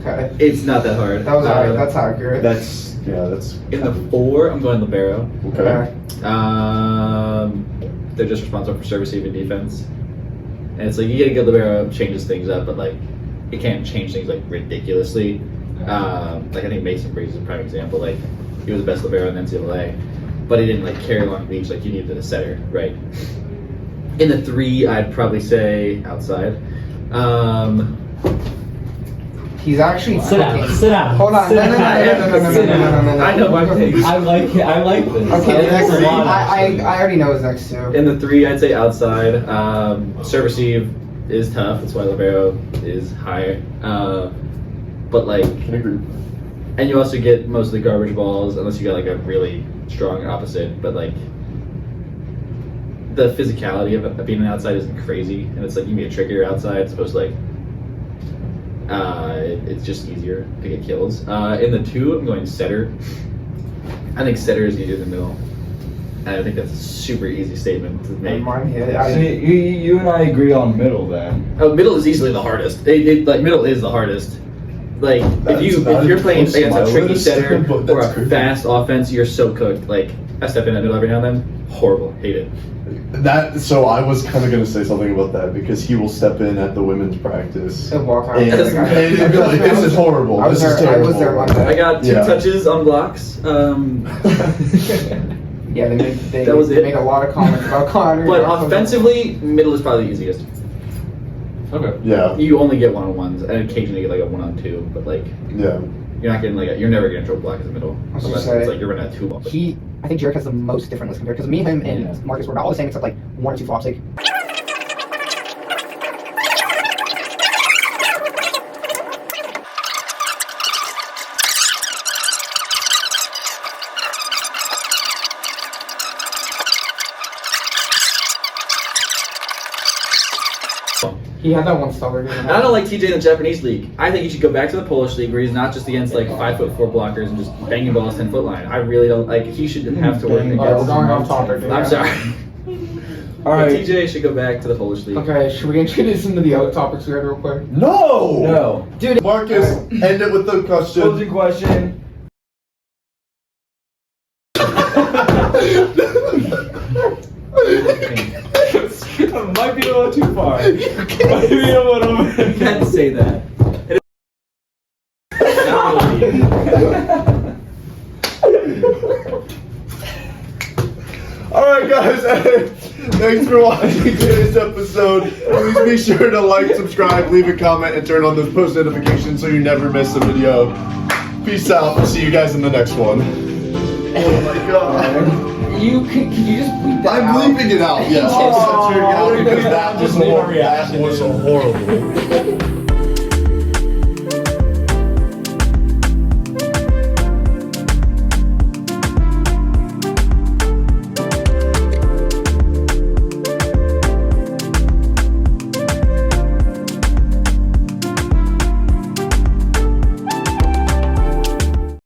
S4: Okay.
S5: It's not that hard.
S4: That was alright. That's accurate.
S2: That's
S5: In the 4, I'm going libero.
S2: okay.
S5: They're just responsible for service, even defense. And it's like you get a good libero, changes things up, but like it can't change things like ridiculously. Like I think Mason Breeze is a prime example. Like he was the best libero in NCAA, but he didn't like carry long beach like you needed a setter, right? In the 3, I'd probably say outside.
S4: He's actually
S1: Sit down.
S4: cooking.
S1: Sit down.
S4: Hold on.
S1: Sit
S4: No.
S1: down.
S5: I know my things.
S1: I like this.
S4: Okay,
S1: I like
S4: the
S1: this
S4: next
S1: a
S4: two.
S1: lot,
S4: I
S1: actually.
S4: already know his next two.
S5: In the 3, I'd say outside. Serve receive is tough. That's why libero is higher. But like,
S2: Can agree.
S5: and you also get most of the garbage balls unless you got like a really strong opposite. But like, the physicality of being an outside isn't crazy, and it's like you can be a trickier outside as opposed to like. It's just easier to get kills. In the 2, I'm going setter. I think setter is easier than middle. And I think that's a super easy statement to make.
S4: Mine,
S3: So you and I agree on middle then.
S5: Oh, middle is easily the hardest. Like middle is the hardest. Like
S2: That's
S5: if
S2: not
S5: you're playing
S2: close to
S5: against
S2: my
S5: a tricky
S2: list,
S5: setter
S2: but
S5: or
S2: that's
S5: a
S2: crazy.
S5: fast offense, you're so cooked. Like I step in at middle every now and then. Horrible. Hate it.
S2: So I was kind of going to say something about that because he will step in at the women's practice.
S4: And walk out.
S2: And he'd be like, this is horrible.
S4: I was
S2: This is
S4: there. I
S2: terrible.
S4: was there Monday.
S5: I got 2
S2: Yeah.
S5: touches on blocks.
S4: Yeah, they
S5: That was it.
S4: made a lot of comments about Connor.
S5: But offensively, middle is probably the easiest.
S1: Okay.
S2: Yeah,
S5: You only get 1-on-1s, and occasionally you get like a 1-on-2. But like
S2: yeah.
S5: you're not getting you're never getting trouble block as a middle.
S4: I was gonna
S5: Unless
S4: say,
S5: it's like you're running a 2 ball.
S4: I think Jarek has the most different list compared because me, him, and
S1: Yeah.
S4: Marcus were about all the same except like 1 or 2 flops. Like, he had that one stopper.
S5: And I don't like TJ in the Japanese league. I think you should go back to the Polish league where he's not just against like 5'4" blockers and just banging balls 10-foot line. I really don't like. He should have to work
S3: Banging
S4: Alright, we're
S5: against.
S4: going off topic. dude.
S5: I'm sorry.
S3: All
S5: But
S3: right.
S5: TJ should go back to the Polish league.
S4: Okay, should we introduce him to the other topics we had real quick?
S2: No!
S3: No.
S4: Dude,
S2: Marcus, end it with the question.
S3: Closing question. Might be a little too far. Might be a little
S5: You
S3: bit.
S5: can't say that. It is- Not really.
S2: Alright, guys. Thanks for watching today's episode. Please be sure to like, subscribe, leave a comment, and turn on those post notifications so you never miss a video. Peace out. We'll see you guys in the next one. Oh my god.
S4: can you just bleep that
S2: I'm
S4: out?
S2: bleeping it out, yes. I'll censor it out because that was
S1: Just leave a reaction.
S2: horrible.